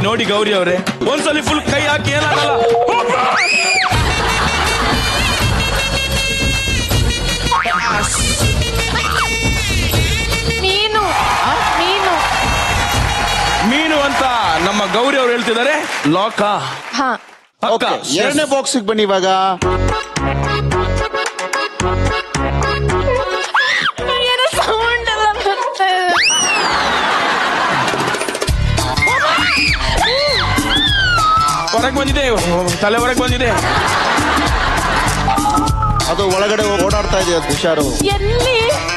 ನೋಡಿ ಗೌರಿ ಅವರೇ, ಒಂದ್ಸಲಿ ಫುಲ್ ಕೈ ಹಾಕಿ, ಏನಾಗಲ್ಲ. ಮೀನು ಅಂತ ನಮ್ಮ ಗೌರಿ ಅವರು ಹೇಳ್ತಿದ್ದಾರೆ. ಲಾಕಾ? ಓಕೆ, 2ನೇ ಬಾಕ್ಸ್ ಬನ್ನಿ ಇವಾಗ. ಹೊರಗೆ ಬಂದಿದೆ, ತಲೆ ಹೊರಗೆ ಬಂದಿದೆ. ಅದು ಒಳಗಡೆ ಓಡಾಡ್ತಾ ಇದೆ, ಅದು ಹುಷಾರು.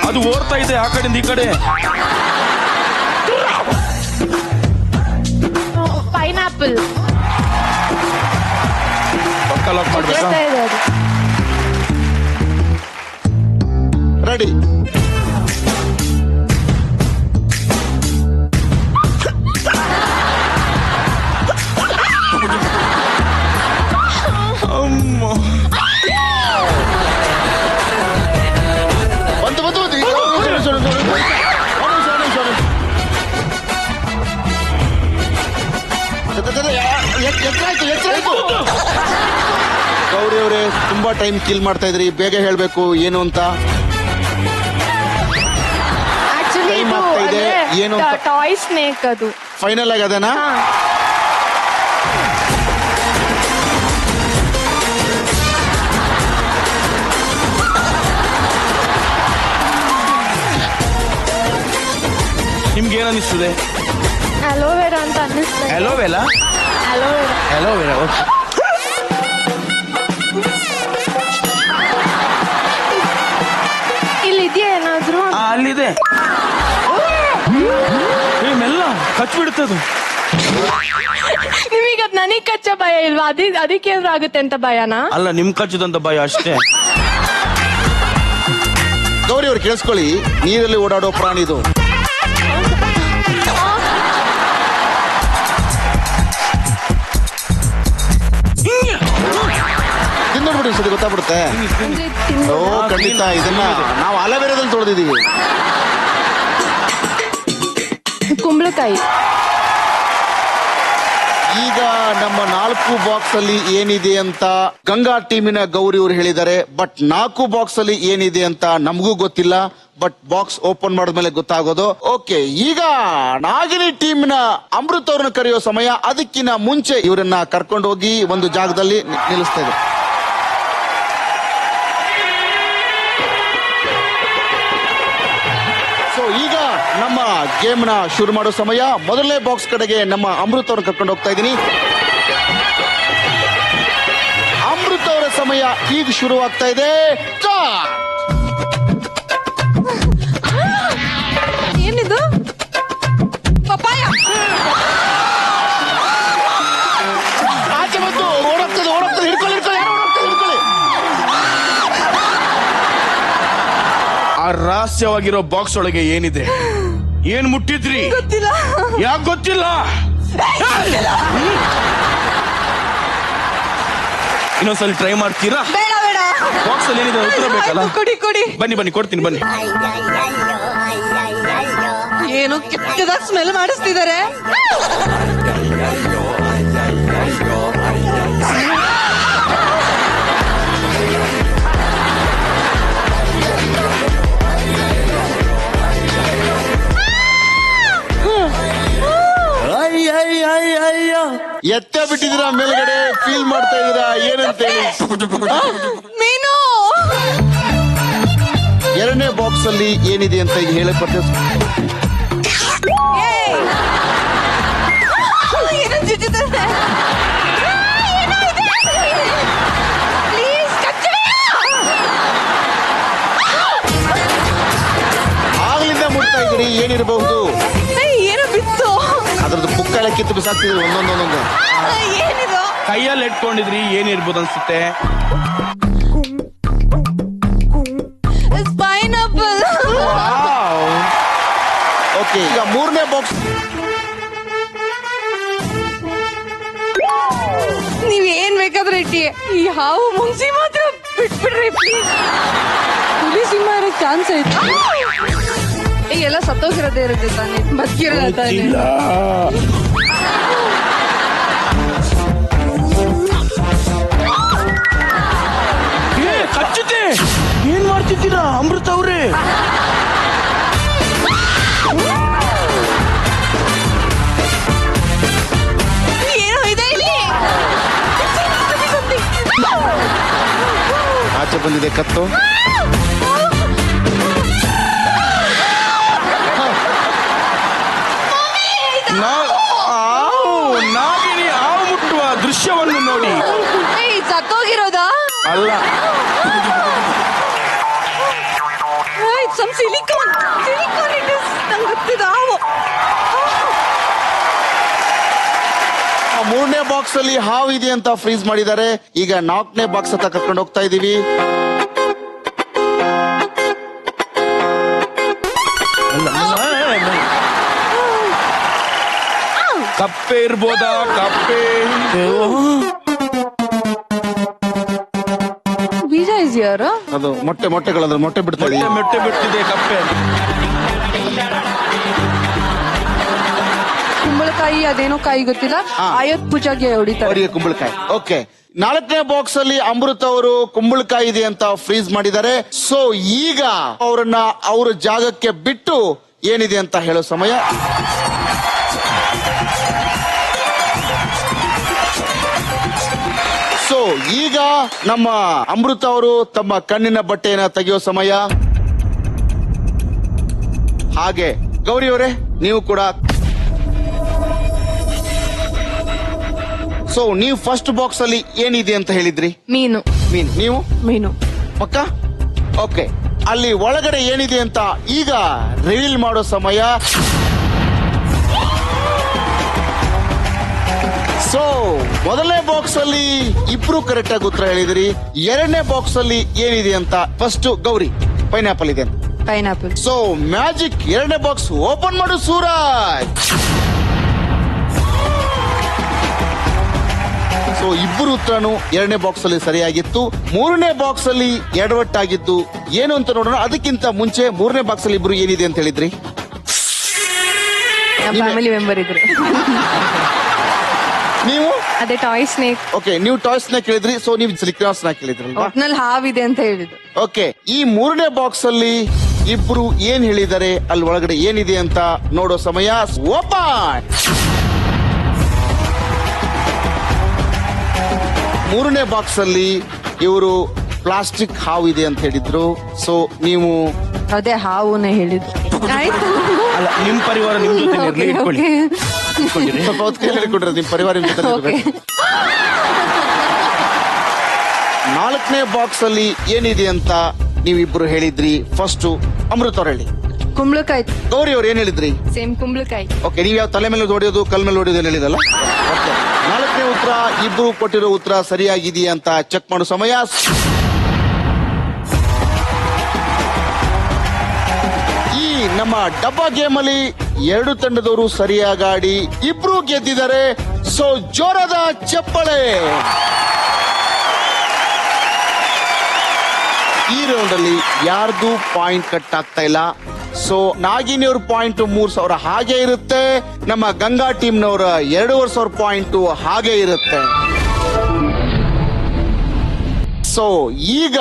ಅದು ಓಡ್ತಾ ಇದೆ ಆ ಕಡೆಯಿಂದ ಈ ಕಡೆ. ಪೈನಾಪಲ್. ಪಕ್ಕ ಲಾಕ್ ಮಾಡ್ಬೇಕಾ? ರೆಡಿ. ಗೌರಿ ಅವರೇ, ತುಂಬಾ ಟೈಮ್ ಕಿಲ್ ಮಾಡ್ತಾ ಇದ್ರಿ. ಬೇಗ ಹೇಳ್ಬೇಕು ಏನು ಅಂತ. ಟೈಮ್ ಆಗ್ತಾ ಇದೆ, ಏನು ಅಂತ. ಟಾಯ್ ಸ್ನೇಕ್ ಅದು. ಫೈನಲ್ ಆಗಿ ಅದೇನಾ? ನಿಮ್ಗೆ ಏನ್ ಅನಿಸ್ತದೆ? ಅಲೋವೆರಾ ಅಂತ ಅನ್ನಿಸ್ತದೆ. ಅಲೋವೆರಾ? Aloe vera okay. ಇಲ್ಲಿ ಇದೆಯಾ ಏನಾದ್ರು? ಅಲ್ಲಿದೆ. ಏ ಮೆಲ್ಲ ಕಚ್ಬಿಡ್ತದು. ನಿಮಗೆ ಅದ್ ನನಗ್ ಕಚ್ಚ ಭಯ ಇಲ್ವಾ? ಅದಕ್ಕೆ ಏನಾದ್ರು ಆಗುತ್ತೆ ಅಂತ ಭಯನಾ? ಅಲ್ಲ ನಿಮ್ ಕಚ್ಚದಂತ ಭಯ ಅಷ್ಟೇ. ಗೌರಿ ಅವ್ರು ಕೇಳಿಸ್ಕೊಳ್ಳಿ, ನೀರಲ್ಲಿ ಓಡಾಡೋ ಪ್ರಾಣಿ ಇದು. ತಿಂದೋಡ್ಬಿಡಿ ಸರಿ ಗೊತ್ತಾಗ್ಬಿಡುತ್ತೆ. ಓ ಖಂಡಿತ ಇದನ್ನ ನಾವು ಅಲವೇರದಲ್ಲಿ ತೊಳೆದಿದ್ದೀವಿ. ಕುಂಬಳಕಾಯಿ. ಈಗ ನಮ್ಮ 4 ಬಾಕ್ಸ್ ಅಲ್ಲಿ ಏನಿದೆ ಅಂತ ಗಂಗಾ ಟೀಮಿನ ಗೌರಿ ಅವರು ಹೇಳಿದ್ದಾರೆ. ಬಟ್ 4 ಬಾಕ್ಸ್ ಅಲ್ಲಿ ಏನಿದೆ ಅಂತ ನಮಗೂ ಗೊತ್ತಿಲ್ಲ. ಬಟ್ ಬಾಕ್ಸ್ ಓಪನ್ ಮಾಡಿದ್ಮೇಲೆ ಗೊತ್ತಾಗೋದು. ಓಕೆ, ಈಗ ನಾಗಿನಿ ಟೀಮಿನ ಅಮೃತ್ ಅವ್ರನ್ನ ಕರೆಯೋ ಸಮಯ. ಅದಕ್ಕಿಂತ ಮುಂಚೆ ಇವರನ್ನ ಕರ್ಕೊಂಡು ಹೋಗಿ ಒಂದು ಜಾಗದಲ್ಲಿ ನಿಲ್ಲಿಸ್ತಾ ಇದೆ. ಸೊ ಈಗ ನಮ್ಮ ಗೇಮ್ ನ ಶುರು ಮಾಡೋ ಸಮಯ. ಮೊದಲನೇ ಬಾಕ್ಸ್ ಕಡೆಗೆ ನಮ್ಮ ಅಮೃತ್ ಅವ್ರನ್ನ ಕರ್ಕೊಂಡು ಹೋಗ್ತಾ ಇದ್ದೀನಿ. ಅಮೃತ್ ಅವರ ಸಮಯ ಈಗ ಶುರುವಾಗ್ತಾ ಇದೆ. ಏನಿದು? ಪಪಾಯ. ಆಚೆ ಬಂದು ಓಡೋಗ್ತದೆ ಓಡೋಗ್ತದೆ. ಹಿಡ್ಕೊಳ್ಳಿ ಹಿಡ್ಕೊಳ್ಳಿ, ಯಾರೋ ಓಡೋಗ್ತದೆ, ಹಿಡ್ಕೊಳ್ಳಿ. ಆ ರಹಸ್ಯವಾಗಿರೋ ಬಾಕ್ಸ್ ಒಳಗೆ ಏನಿದೆ? ಏನ್ ಮುಟ್ಟಿದ್ರಿ? ಗೊತ್ತಿಲ್ಲ. ಯಾಕೆ ಗೊತ್ತಿಲ್ಲ? ಇನ್ನೊಂದ್ಸಲ ಟ್ರೈ ಮಾಡ್ತೀರಾ? ಬೇಡ ಬೇಡ. ಬಾಕ್ಸ್ ಅಲ್ಲಿ ಏನಿದೆ ಉತ್ತರ ಬೇಕಲ್ಲ? ಆಯ್ತು, ಕೊಡಿ ಕೊಡಿ. ಬನ್ನಿ ಬನ್ನಿ ಕೊಡ್ತೀನಿ ಬನ್ನಿ. ಏನು ಕೆಟ್ಟದಾಗ ಸ್ಮೆಲ್ ಮಾಡಿಸ್ತಿದ್ದಾರೆ. ಎತ್ತ ಬಿಟ್ಟಿದ್ದೀರಾ ಮೇಲ್ಗಡೆ? ಫೀಲ್ ಮಾಡ್ತಾ ಇದೀರಾ ಏನಂತ ಹೇಳಿ? ಮೀನು. ಎರಡನೇ ಬಾಕ್ಸ್ ಅಲ್ಲಿ ಏನಿದೆ ಅಂತ ಈಗ ಹೇಳಕ್ ಬರ್ತೇವೆ. ಏನೋ ಚುಚ್ಚುತ್ತದೆ. ಪ್ಲೀಸ್ ಆಗ್ಲಿಂದ ಮುಟ್ತಾ ಇದ್ದೀರಿ, ಏನಿರಬಹುದು? ಏನೋ ಬಿತ್ತು. ಅದ್ರದ್ದು ಪುಕ್ಕಳ ಕಿತ್ತು ಬಿಸಾಕ್ತಿದ್ರಿ ಒಂದೊಂದೊಂದೊಂದು. ಏನಿದು? ಕೈಯಲ್ಲಿ ಇಟ್ಕೊಂಡಿದ್ರಿ, ಏನಿರ್ಬೋದು ಅನ್ಸುತ್ತೆ? ಪೈನಾಪಲ್. ಓಕೆ, ಈಗ ಮೂರನೇ ಬಾಕ್ಸ್. ನೀವ್ ಏನ್ ಬೇಕಾದ್ರೆ ಇಟ್ಟಿ. ಈ ಹಾವು ಮುಂಗ್ಸಿ ಮಾತ್ರ ಬಿಟ್ಬಿಡ್ರಿ ಪ್ಲೀಸ್. ಹುಲಿ ಸಿಂಹ ಇರೋ ಚಾನ್ಸ್ ಐತಿ. ಎಲ್ಲ ಸತ್ತೋಗಿರೋದೇ ಇರುತ್ತೆ ತಾನೆ, ಬದುಕಿರೋದ ತಾನೆ. ಕಚ್ಚುತ್ತೆ. ಏನ್ ಮಾಡ್ತಿದ್ದೀರಾ ಅಮೃತ ಅವ್ರೆ? ಏನೋ ಇದೆ ಇಲ್ಲಿ. ಆಚೆ ಬಂದಿದೆ ಕತ್ತು. ನಾಗಿನಿ ಹಾವು ಮುಟ್ಟುವ ದೃಶ್ಯವನ್ನು ನೋಡಿ. ಸತ್ತೋಗಿರೋದಾ? ಅಲ್ಲ, some silicon. Silicon it is. ನಂಗೆ ಗೊತ್ತಿದೆ ಹಾವು. ಮೂರನೇ ಬಾಕ್ಸ್ ಅಲ್ಲಿ ಹಾವು ಇದೆ ಅಂತ ಫ್ರೀಸ್ ಮಾಡಿದ್ದಾರೆ. ಈಗ 4ನೇ ಬಾಕ್ಸ್ ಹತ್ತ ಕರ್ಕೊಂಡು ಹೋಗ್ತಾ ಇದೀವಿ. ಕಪ್ಪೆ ಇರ್ಬೋದಾ? ಕಪ್ಪೆ ಬೀಜ ಇದೆಯಾರ? ಅದು ಮೊಟ್ಟೆಗಳಂದ್ರೆ ಮೊಟ್ಟೆ ಬಿಡ್ತಾ ಇದೆ. ಮೊಟ್ಟೆ ಬಿಟ್ಟಿದೆ ಕಪ್ಪೆ. ಕುಂಬಳಕಾಯಿ ಅದೇನೋ ಕಾಯಿ ಗೊತ್ತಿಲ್ಲ. ಆಯತ್ ಪೂಜಾಗೆ ಹೊಡಿತಾರೆ. ಅವರಿಗೆ ಕುಂಬಳಕಾಯಿ. ಓಕೆ, 4ನೇ ಬಾಕ್ಸ್ ಅಲ್ಲಿ ಅಮೃತ್ ಅವರು ಕುಂಬಳಕಾಯಿ ಇದೆ ಅಂತ ಫ್ರೀಸ್ ಮಾಡಿದ್ದಾರೆ. ಸೊ ಈಗ ಅವರನ್ನ ಅವರ ಜಾಗಕ್ಕೆ ಬಿಟ್ಟು ಏನಿದೆ ಅಂತ ಹೇಳೋ ಸಮಯ. ಸೊ ಈಗ ನಮ್ಮ ಅಮೃತ ಅವರು ತಮ್ಮ ಕಣ್ಣಿನ ಬಟ್ಟೆಯನ್ನ ತೆಗೆಯೋ ಸಮಯ. ಹಾಗೆ ಗೌರಿ ಅವರೇ, ನೀವು ಕೂಡ ಸೊ ನೀವು ಫಸ್ಟ್ ಬಾಕ್ಸ್ ಅಲ್ಲಿ ಏನಿದೆ ಅಂತ ಹೇಳಿದ್ರಿ? ಮೀನು. ಮೀನು. ನೀವು? ಮೀನು. ಪಕ್ಕ? ಓಕೆ, ಅಲ್ಲಿ ಒಳಗಡೆ ಏನಿದೆ ಅಂತ ಈಗ ರಿವೀಲ್ ಮಾಡೋ ಸಮಯ. ಸೊ ಮೊದಲನೇ ಬಾಕ್ಸ್ ಅಲ್ಲಿ ಇಬ್ರು ಕರೆಕ್ಟ್ ಆಗಿ ಉತ್ತರ ಹೇಳಿದಿರಿ. ಎರಡನೇ ಬಾಕ್ಸ್ ಅಲ್ಲಿ ಏನಿದೆ ಅಂತ ಫಸ್ಟ್ ಗೌರಿ ಪೈನಾಪಲ್ ಇದೆ. ಪೈನಾಪಲ್. ಸೊ ಮ್ಯಾಜಿಕ್ ಎರಡನೇ ಬಾಕ್ಸ್ ಓಪನ್ ಮಾಡು ಸೂರಜ್. ಸೊ ಇಬ್ಬರು ಉತ್ತರನು ಎರಡನೇ ಬಾಕ್ಸ್ ಅಲ್ಲಿ ಸರಿಯಾಗಿತ್ತು. ಮೂರನೇ ಬಾಕ್ಸ್ ಅಲ್ಲಿ ಎಡವಟ್ಟಾಗಿದ್ದು ಏನು ಅಂತ ನೋಡೋಣ. ಅದಕ್ಕಿಂತ ಮುಂಚೆ ಮೂರನೇ ಬಾಕ್ಸ್ ಅಲ್ಲಿ ಇಬ್ರು ಏನಿದೆ ಅಂತ ಹೇಳಿದ್ರಿ? ಫ್ಯಾಮಿಲಿ ಮೆಂಬರ್ ಇದ್ರು. ನೀವು? ಅದೇ ಟಾಯ್ ಸ್ನೇಕ್. ಓಕೆ, ನೀವು ಟಾಯ್ಸ್ ನ ಕೇಳಿದ್ರಿ. ಸೊ ನೀವು ಸಿಲಿಕಾಸ್ ನ ಕೇಳಿದ್ರಲ್ವಾ? ಒಟ್ನಲ್ಲಿ ಹಾವಿದೆ ಅಂತ ಹೇಳಿದ್ರು. ಓಕೆ, ಈ ಮೂರನೇ ಬಾಕ್ಸ್ ಅಲ್ಲಿ ಇಬ್ರು ಏನ್ ಹೇಳಿದ್ದಾರೆ, ಅಲ್ಲಿ ಒಳಗಡೆ ಏನಿದೆ ಅಂತ ನೋಡೋ ಸಮಯ. ಓಪನ್. ಮೂರನೇ ಬಾಕ್ಸ್ ಅಲ್ಲಿ ಇವರು ಪ್ಲಾಸ್ಟಿಕ್ ಹಾವು ಇದೆ ಅಂತ ಹೇಳಿದ್ರು. ಸೊ ನೀವು? ಅದೇ ಹಾವುನೇ ಹೇಳಿದ್ರು. ಆಯ್ತು. ಅಲ್ಲ, ನಿಮ್ ಪರಿವಾರ ನಿಮ್ ಜೊತೆ ಇರ್ಲಿ, ಇಟ್ಕೊಳ್ಳಿ. ಸ್ವಲ್ಪ ಹೊತ್ತು ಕೈಯಲ್ಲಿ ಹಿಡ್ಕೊಂಡ್ರೆ ನಿಮ್ ಪರಿವಾರ ನಿಮ್ ಜೊತೆ ಇರ್ಬೇಕು. ನಾಲ್ಕನೇ ಬಾಕ್ಸ್ ಅಲ್ಲಿ ಏನಿದೆ ಅಂತ ನೀವಿಬ್ರು ಹೇಳಿದ್ರಿ. ಫಸ್ಟ್ ಅಮೃತ ಅವ್ರು ಹೇಳಿ. ಕುಂಬಳಕಾಯಿ. ಗೌರಿ ಅವ್ರು ಏನ್ ಹೇಳಿದ್ರಿ? ಸೇಮ್ ಕುಂಬಳಕಾಯಿ. ಓಕೆ, ನೀವ್ ಯಾವ ತಲೆ ಮೇಲೆ ಹೊಡೆಯೋದು ಕಲ್ ಮೇಲೆ ಹೊಡೆಯೋದು ಹೇಳಿದಲ್ಲ. ಓಕೆ, ನಾಲ್ಕನೇ ಉತ್ತರ ಇಬ್ರು ಕೊಟ್ಟಿರೋ ಉತ್ತರ ಸರಿಯಾಗಿದೆಯಾ ಅಂತ ಚೆಕ್ ಮಾಡೋ ಸಮಯ. ಈ ನಮ್ಮ ಡಬ್ಬಾ ಗೇಮ್ ಅಲ್ಲಿ ಎರಡು ತಂಡದವರು ಸರಿಯಾಗಿ ಆಡಿ ಇಬ್ರು ಗೆದ್ದಿದ್ದಾರೆ. ಸೊ ಜೋರದ ಚಪ್ಪಳೆ. ಈ ರೌಂಡ್ ಅಲ್ಲಿ ಯಾರ್ದು ಪಾಯಿಂಟ್ ಕಟ್ ಆಗ್ತಾ ಇಲ್ಲ. ಸೊ ನಾಗಿನಿ ಅವ್ರ ಪಾಯಿಂಟ್ 3,000 ಹಾಗೆ ಇರುತ್ತೆ. ನಮ್ಮ ಗಂಗಾ ಟೀಮ್ ನವರ 2,500 ಪಾಯಿಂಟ್ ಹಾಗೆ ಇರುತ್ತೆ. ಸೊ ಈಗ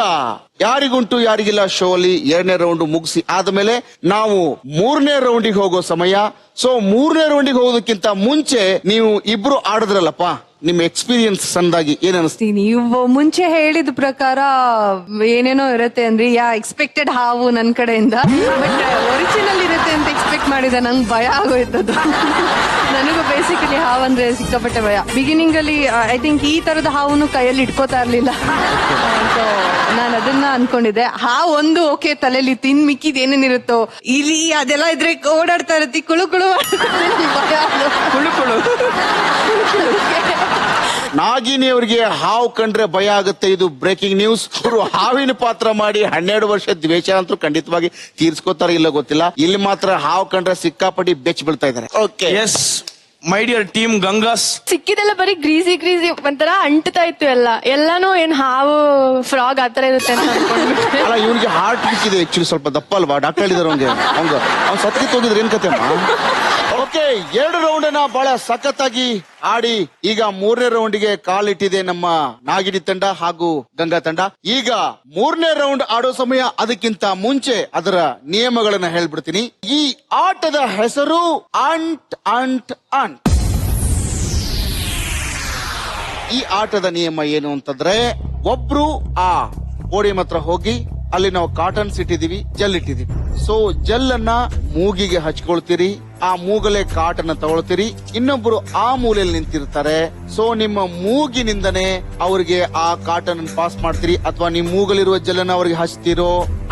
ಯಾರಿಗುಂಟು ಯಾರಿಗಿಲ್ಲ ಶೋ ಅಲ್ಲಿ ಎರಡನೇ ರೌಂಡ್ ಮುಗಿಸಿ ಆದ್ಮೇಲೆ ನಾವು ಮೂರನೇ ರೌಂಡಿಗೆ ಹೋಗೋ ಸಮಯ. ಸೊ ಮೂರನೇ ರೌಂಡಿಗೆ ಹೋಗೋದಕ್ಕಿಂತ ಮುಂಚೆ ನೀವು ಇಬ್ರು ಆಡಿದ್ರಲ್ಲಪ್ಪ, ನಿಮ್ಮ ಎಕ್ಸ್ಪೀರಿಯನ್ಸ್ ಸಣ್ಣದಾಗಿ ಏನ್ ಅನಿಸ್ತು? ನೀವು ಮುಂಚೆ ಹೇಳಿದ ಪ್ರಕಾರ ಏನೇನೋ ಇರುತ್ತೆ ಅಂದ್ರೆ ಎಕ್ಸ್ಪೆಕ್ಟೆಡ್ ಹಾವು ನನ್ ಕಡೆಯಿಂದ, ಬಟ್ ಒರಿಜಿನಲ್ ಇರುತ್ತೆ ಅಂತ ಎಕ್ಸ್ಪೆಕ್ಟ್ ಮಾಡಿದೆ. ನಂಗೆ ಭಯ ಆಗೋಯ್ತದು. ನನಗೂ ಬೇಸಿಕಲಿ ಹಾವು ಅಂದ್ರೆ ಸಿಕ್ಕಾಪಟ್ಟೆ ಭಯ. ಬಿಗಿನಿಂಗ್ ಅಲ್ಲಿ ಐ ಥಿಂಕ್ ಈ ತರದ ಹಾವನ್ನು ಕೈಯಲ್ಲಿ ಇಟ್ಕೋತಾ ಇರ್ಲಿಲ್ಲ. ಸೊ ನಾನು ಅದನ್ನ ಅನ್ಕೊಂಡಿದ್ದೆ. ಹಾವು ಒಂದು ಓಕೆ ತಲೆಯಲ್ಲಿ ತಿನ್ ಮಿಕ್ಕಿದ್ ಏನೇನಿರುತ್ತೋ ಇಲಿ ಅದೆಲ್ಲ ಇದ್ರೆ ಓಡಾಡ್ತಾ ಇರತ್ತಿ ಕುಳು ಕುಳು ಭಯ ಅದು. ಕುಳು ಕುಳು. ನಾಗಿನಿ ಅವರಿಗೆ ಹಾವು ಕಂಡ್ರೆ ಭಯ ಆಗುತ್ತೆ. ಇದು ಬ್ರೇಕಿಂಗ್ ನ್ಯೂಸ್. ಅವರು ಹಾವಿನ ಪಾತ್ರ ಮಾಡಿ 12 ವರ್ಷ ದ್ವೇಷ ಅಂತೂ ಖಂಡಿತವಾಗಿ ತೀರ್ಸ್ಕೋತಾರ ಇಲ್ಲ ಗೊತ್ತಿಲ್ಲ. ಇಲ್ಲಿ ಮಾತ್ರ ಹಾವು ಕಂಡ್ರೆ ಸಿಕ್ಕಾಪಟ್ಟಿ ಬೆಚ್ಚ ಬೀಳ್ತಾ ಇದ್ದಾರೆ. Okay, yes my dear team ಗಂಗಾಸ್. ಸಿಕ್ಕಿದೆಲ್ಲ ಬರೀ ಗ್ರೀಸಿ ಒಂಥರ ಅಂಟ್ತಾ ಇತ್ತು ಎಲ್ಲಾನು ಏನ್ ಹಾವು ಫ್ರಾಗ್ ಆತರ ಇರುತ್ತೆ ಅಂತ ಅನ್ಕೊಂಡ್ಬಿಟ್ಟೆ. ಅಲ್ಲ, ಇವನಿಗೆ ಹಾರ್ಟ್ ಬಿಚ್ಚಿದೆ ಆಕ್ಚುಲಿ, ಸ್ವಲ್ಪ ದಪ್ಪ ಅಲ್ವಾ? ಡಾಕ್ಟರ್ ಹೇಳಿದಾರೆ ಅವ್ನು ಸತ್ಕಿತ್ತು ಹೋಗಿದ್ರೆ ಏನ್ ಕತೆ ಅಮ್ಮ? ಓಕೆ, 2 ರೌಂಡ್ ಅನ್ನ ಬಹಳ ಸಖತ್ತಾಗಿ ಆಡಿ ಈಗ ಮೂರನೇ ರೌಂಡ್ಗೆ ಕಾಲಿಟ್ಟಿದೆ ನಮ್ಮ ನಾಗಿನಿ ತಂಡ ಹಾಗೂ ಗಂಗಾ ತಂಡ. ಈಗ ಮೂರನೇ ರೌಂಡ್ ಆಡೋ ಸಮಯ. ಅದಕ್ಕಿಂತ ಮುಂಚೆ ಅದರ ನಿಯಮಗಳನ್ನ ಹೇಳ್ಬಿಡ್ತೀನಿ. ಈ ಆಟದ ಹೆಸರು ಅಂಟ್ ಅಂಟ್ ಅಂಟ್. ಈ ಆಟದ ನಿಯಮ ಏನು ಅಂತಂದ್ರೆ, ಒಬ್ರು ಆ ಪೋಡಿಯಂ ಹತ್ರ ಹೋಗಿ ಅಲ್ಲಿ ನಾವು ಕಾಟನ್ಸ್ ಇಟ್ಟಿದೀವಿ, ಜೆಲ್ ಇಟ್ಟಿದೀವಿ. ಸೊ ಜೆಲ್ ಅನ್ನ ಮೂಗಿಗೆ ಹಚ್ಕೊಳ್ತೀರಿ, ಆ ಮೂಗಲೆ ಕಾಟನ್ನ ತಗೊಳ್ತೀರಿ. ಇನ್ನೊಬ್ರು ಆ ಮೂಲೆಯಲ್ಲಿ ನಿಂತಿರ್ತಾರೆ. ಸೊ ನಿಮ್ಮ ಮೂಗಿನಿಂದನೇ ಅವ್ರಿಗೆ ಆ ಕಾಟನ್ ಪಾಸ್ ಮಾಡ್ತೀರಿ, ಅಥವಾ ನಿಮ್ ಮೂಗಲಿರುವ ಜೆಲ್ ಅನ್ನ ಅವ್ರಿಗೆ ಹಚ್ತೀರೋ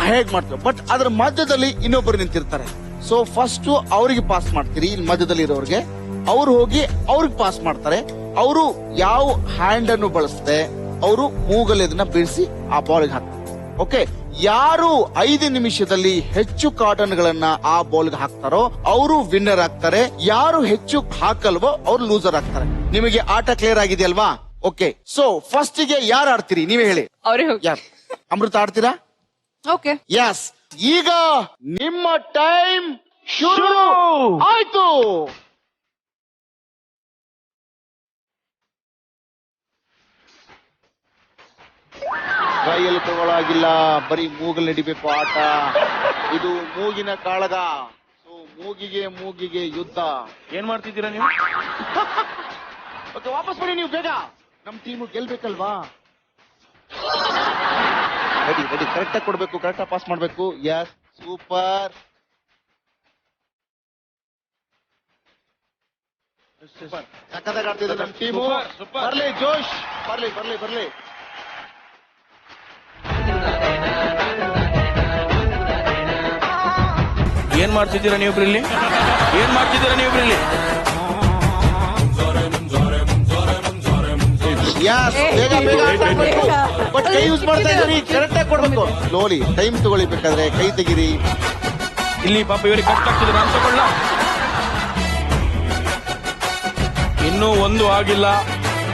ಹೇಗ್ ಮಾಡ್ತೀರೋ. ಬಟ್ ಅದ್ರ ಮಧ್ಯದಲ್ಲಿ ಇನ್ನೊಬ್ರು ನಿಂತಿರ್ತಾರೆ. ಸೊ ಫಸ್ಟ್ ಅವ್ರಿಗೆ ಪಾಸ್ ಮಾಡ್ತೀರಿ, ಇಲ್ಲಿ ಮಧ್ಯದಲ್ಲಿ ಇರೋರ್ಗೆ. ಅವ್ರು ಹೋಗಿ ಅವ್ರಿಗೆ ಪಾಸ್ ಮಾಡ್ತಾರೆ. ಅವರು ಯಾವ ಹ್ಯಾಂಡ್ ಅನ್ನು ಬಳಸದೆ ಅವರು ಮೂಗಲ್ಲಿ ಇದನ್ನ ಬೀಳಿಸಿ ಆ ಬಾಲ್ಗೆ ಹಾಕ್ತಾರೆ. ಓಕೆ, ಯಾರು 5 ನಿಮಿಷದಲ್ಲಿ ಹೆಚ್ಚು ಕಾಟನ್ ಗಳನ್ನ ಆ ಬಾಲ್ಗೆ ಹಾಕ್ತಾರೋ ಅವರು ವಿನ್ನರ್ ಆಗ್ತಾರೆ. ಯಾರು ಹೆಚ್ಚು ಹಾಕಲ್ವೋ ಅವ್ರು ಲೂಸರ್ ಆಗ್ತಾರೆ. ನಿಮಗೆ ಆಟ ಕ್ಲಿಯರ್ ಆಗಿದೆಯಲ್ವಾ? ಓಕೆ, ಸೊ ಫಸ್ಟ್ ಗೆ ಯಾರು ಆಡ್ತೀರಿ ನೀವೇ ಹೇಳಿ. ಅವ್ರೇ ಹೋಗಿ. ಯಾರು? ಅಮೃತ ಆಡ್ತೀರಾ? Okay, yes. ಈಗ ನಿಮ್ಮ ಟೈಮ್ ಶುರು ಆಯ್ತು. ಕೈಯಲ್ಲಿ ತಗೊಳ್ಳಾಗಿಲ್ಲ, ಬರೀ ಮೂಗಲ್ಲಿ ಹಿಡಿಬೇಕು ಆಟ. ಇದು ಮೂಗಿನ ಕಾಳಗ. ಸೊ ಮೂಗಿಗೆ ಯುದ್ಧ. ಏನ್ ಮಾಡ್ತಿದ್ದೀರಾ ನೀವು? ಓಕೆ, ವಾಪಸ್ ಬನ್ನಿ ನೀವು ಬೇಗ. ನಮ್ ಟೀಮು ಗೆಲ್ಬೇಕಲ್ವಾ? ರೆಡಿ ಕರೆಕ್ಟ್ ಆಗಿ ಕೊಡ್ಬೇಕು, ಕರೆಕ್ಟ್ ಆಗಿ ಪಾಸ್ ಮಾಡ್ಬೇಕು. Yes, super. ಸಖತ್ತಾಗಿ ಆಡ್ತಿದ್ದಾರೆ ನಮ್ಮ ಟೀಮು. ಬರ್ಲಿ ಜೋಶ್, ಬರ್ಲಿ ಬರ್ಲಿ ಬರ್ಲಿ. ಏನ್ ಮಾಡ್ತಿದ್ದೀರಾ ನೀವಿಬ್ರಲ್ಲಿ? ಏನ್ ಮಾಡ್ತಿದ್ದೀರಾ ನೀವಿಬ್ರಲ್ಲಿ? ಯಸ್, ಬೇಗ ಬೇಗ ಆಡ್ಬೇಕು. ಬಟ್ ಕೈ ಯೂಸ್ ಮಾಡ್ತಾ ಇದ್ದೀರಿ, ಕರೆಕ್ಟ್ ಆಗಿ ಕೊಡ್ಬೇಕು. ಸ್ಲೋಲಿ ಟೈಮ್ ತಗೊಳ್ಳಿ, ಬೇಕಾದ್ರೆ ಕೈ ತೆಗಿರಿ. ಇಲ್ಲಿ ಪಾಪ ಇವರಿಗೆ ಕಷ್ಟ ಆಗ್ತಿದೆ, ನಾನು ತಗೊಳ್ಳ. ಇನ್ನೂ ಒಂದು ಆಗಿಲ್ಲ,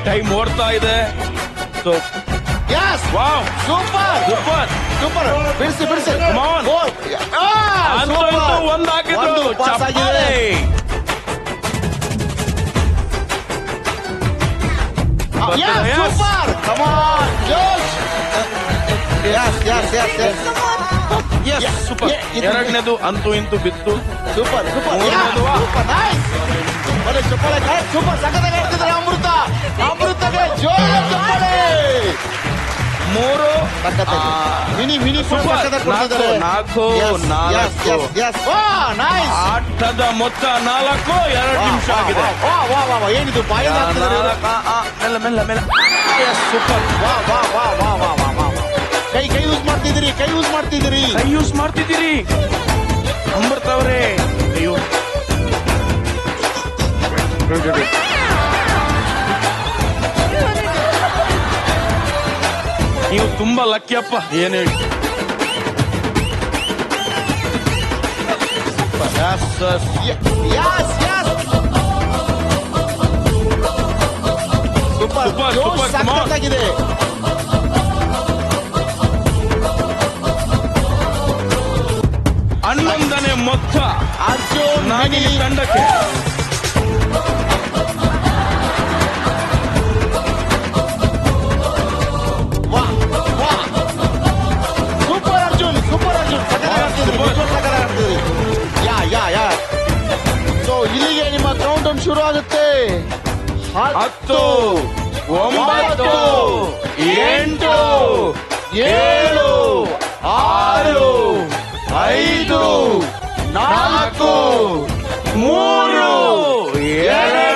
ಟೈಮ್ ಓಡ್ತಾ ಇದೆ. So yes, wow, super super. Super. ಬಿಡಿಸಿ ಬಿಡಿಸಿ. Come on. ಅಂತೂ ಇಂತೂ ಒಂದು ಹಾಕಿದ್ರು. ಚಪ್ಪಾಳೆ. Yes, Yes. super. Come on, Josh. Yes, yes, yes, yes. Yes, super. ಎರಡನೇದು ಅಂತೂ ಇಂತೂ ಬಿತ್ತು. Super, super. ಮೂರನೇದು Yeah, super, nice. ಬರೀ ಚಪ್ಪಾಳೆ, super. ಸಖತ್ತಾಗಿ ಆಡ್ತಿದ್ದಾರೆ ಅಮೃತ. ಅಮೃತಗೆ ಜೋರಾದ ಚಪ್ಪಾಳೆ. ಮೂರು ಸಖತ್ತಾಗಿ. ಮಿನಿ ಮಿನಿ ಕೂಡ Super. ಸಖತ್ತಾಗಿ ಕೊಡ್ತಿದ್ದಾರೆ. ನಾಲ್ಕು, Yes, ನಾಲ್ಕು. yes, yes. Wow, nice. ಆಟದ ಮೊತ್ತ 4, 2 ನಿಮಿಷ ಆಗಿದೆ. ಏನಿದು ಬಾಯಲ್ಲಿ ಹಾಕ್ತಿದ್ದಾರೆ ಇವ್ರು? ಮೆಲ್ಲ ಮೆಲ್ಲ ಮೆಲ್ಲ. ಸೂಪರ್. ವಾ ವಾ ವಾ ವಾ ವಾ ವಾ ವಾ. ಕೈ ಯೂಸ್ ಮಾಡ್ತಿದ್ದೀರಿ, ಕೈ ಯೂಸ್ ಮಾಡ್ತಿದ್ದೀರಿ. ಕೈ ಯೂಸ್ ಮಾಡ್ತಿದ್ದೀರಿ ಅಮೃತ ಅವರೇ. ಅಯ್ಯೋ, ನೀವು ತುಂಬಾ ಲಕ್ಕಿ ಅಪ್ಪ. ಏನು ಹೇಳಿ? Yes, yes, yes, yes. Super, Super, Josh super, come on. ಸಖತ್ತಾಗಿದೆ. 11ನೇ ಮೊತ್ತ ಅರ್ಜುನ್ ನಾಗಿನಿ ಮಿನಿ. ತಂಡಕ್ಕೆ. ವಾ, ವಾ. Super Arjun, super Arjun. ಸಖತ್ತಾಗಿ ಆಡ್ತಿದ್ದೀರಿ, Super. ನಿಜವಾಗ್ಲೂ ಸಖತ್ತಾಗಿ ಆಡ್ತಿದ್ದೀರಿ. ಯಾ ಯಾ ಯಾ. ಸೊ ಇಲ್ಲಿಗೆ ನಿಮ್ಮ ಕೌಂಟ್ ಡೌನ್ ಶುರು ಆಗುತ್ತೆ. 10, 9, 8, 7, 6, 5, 4, 3,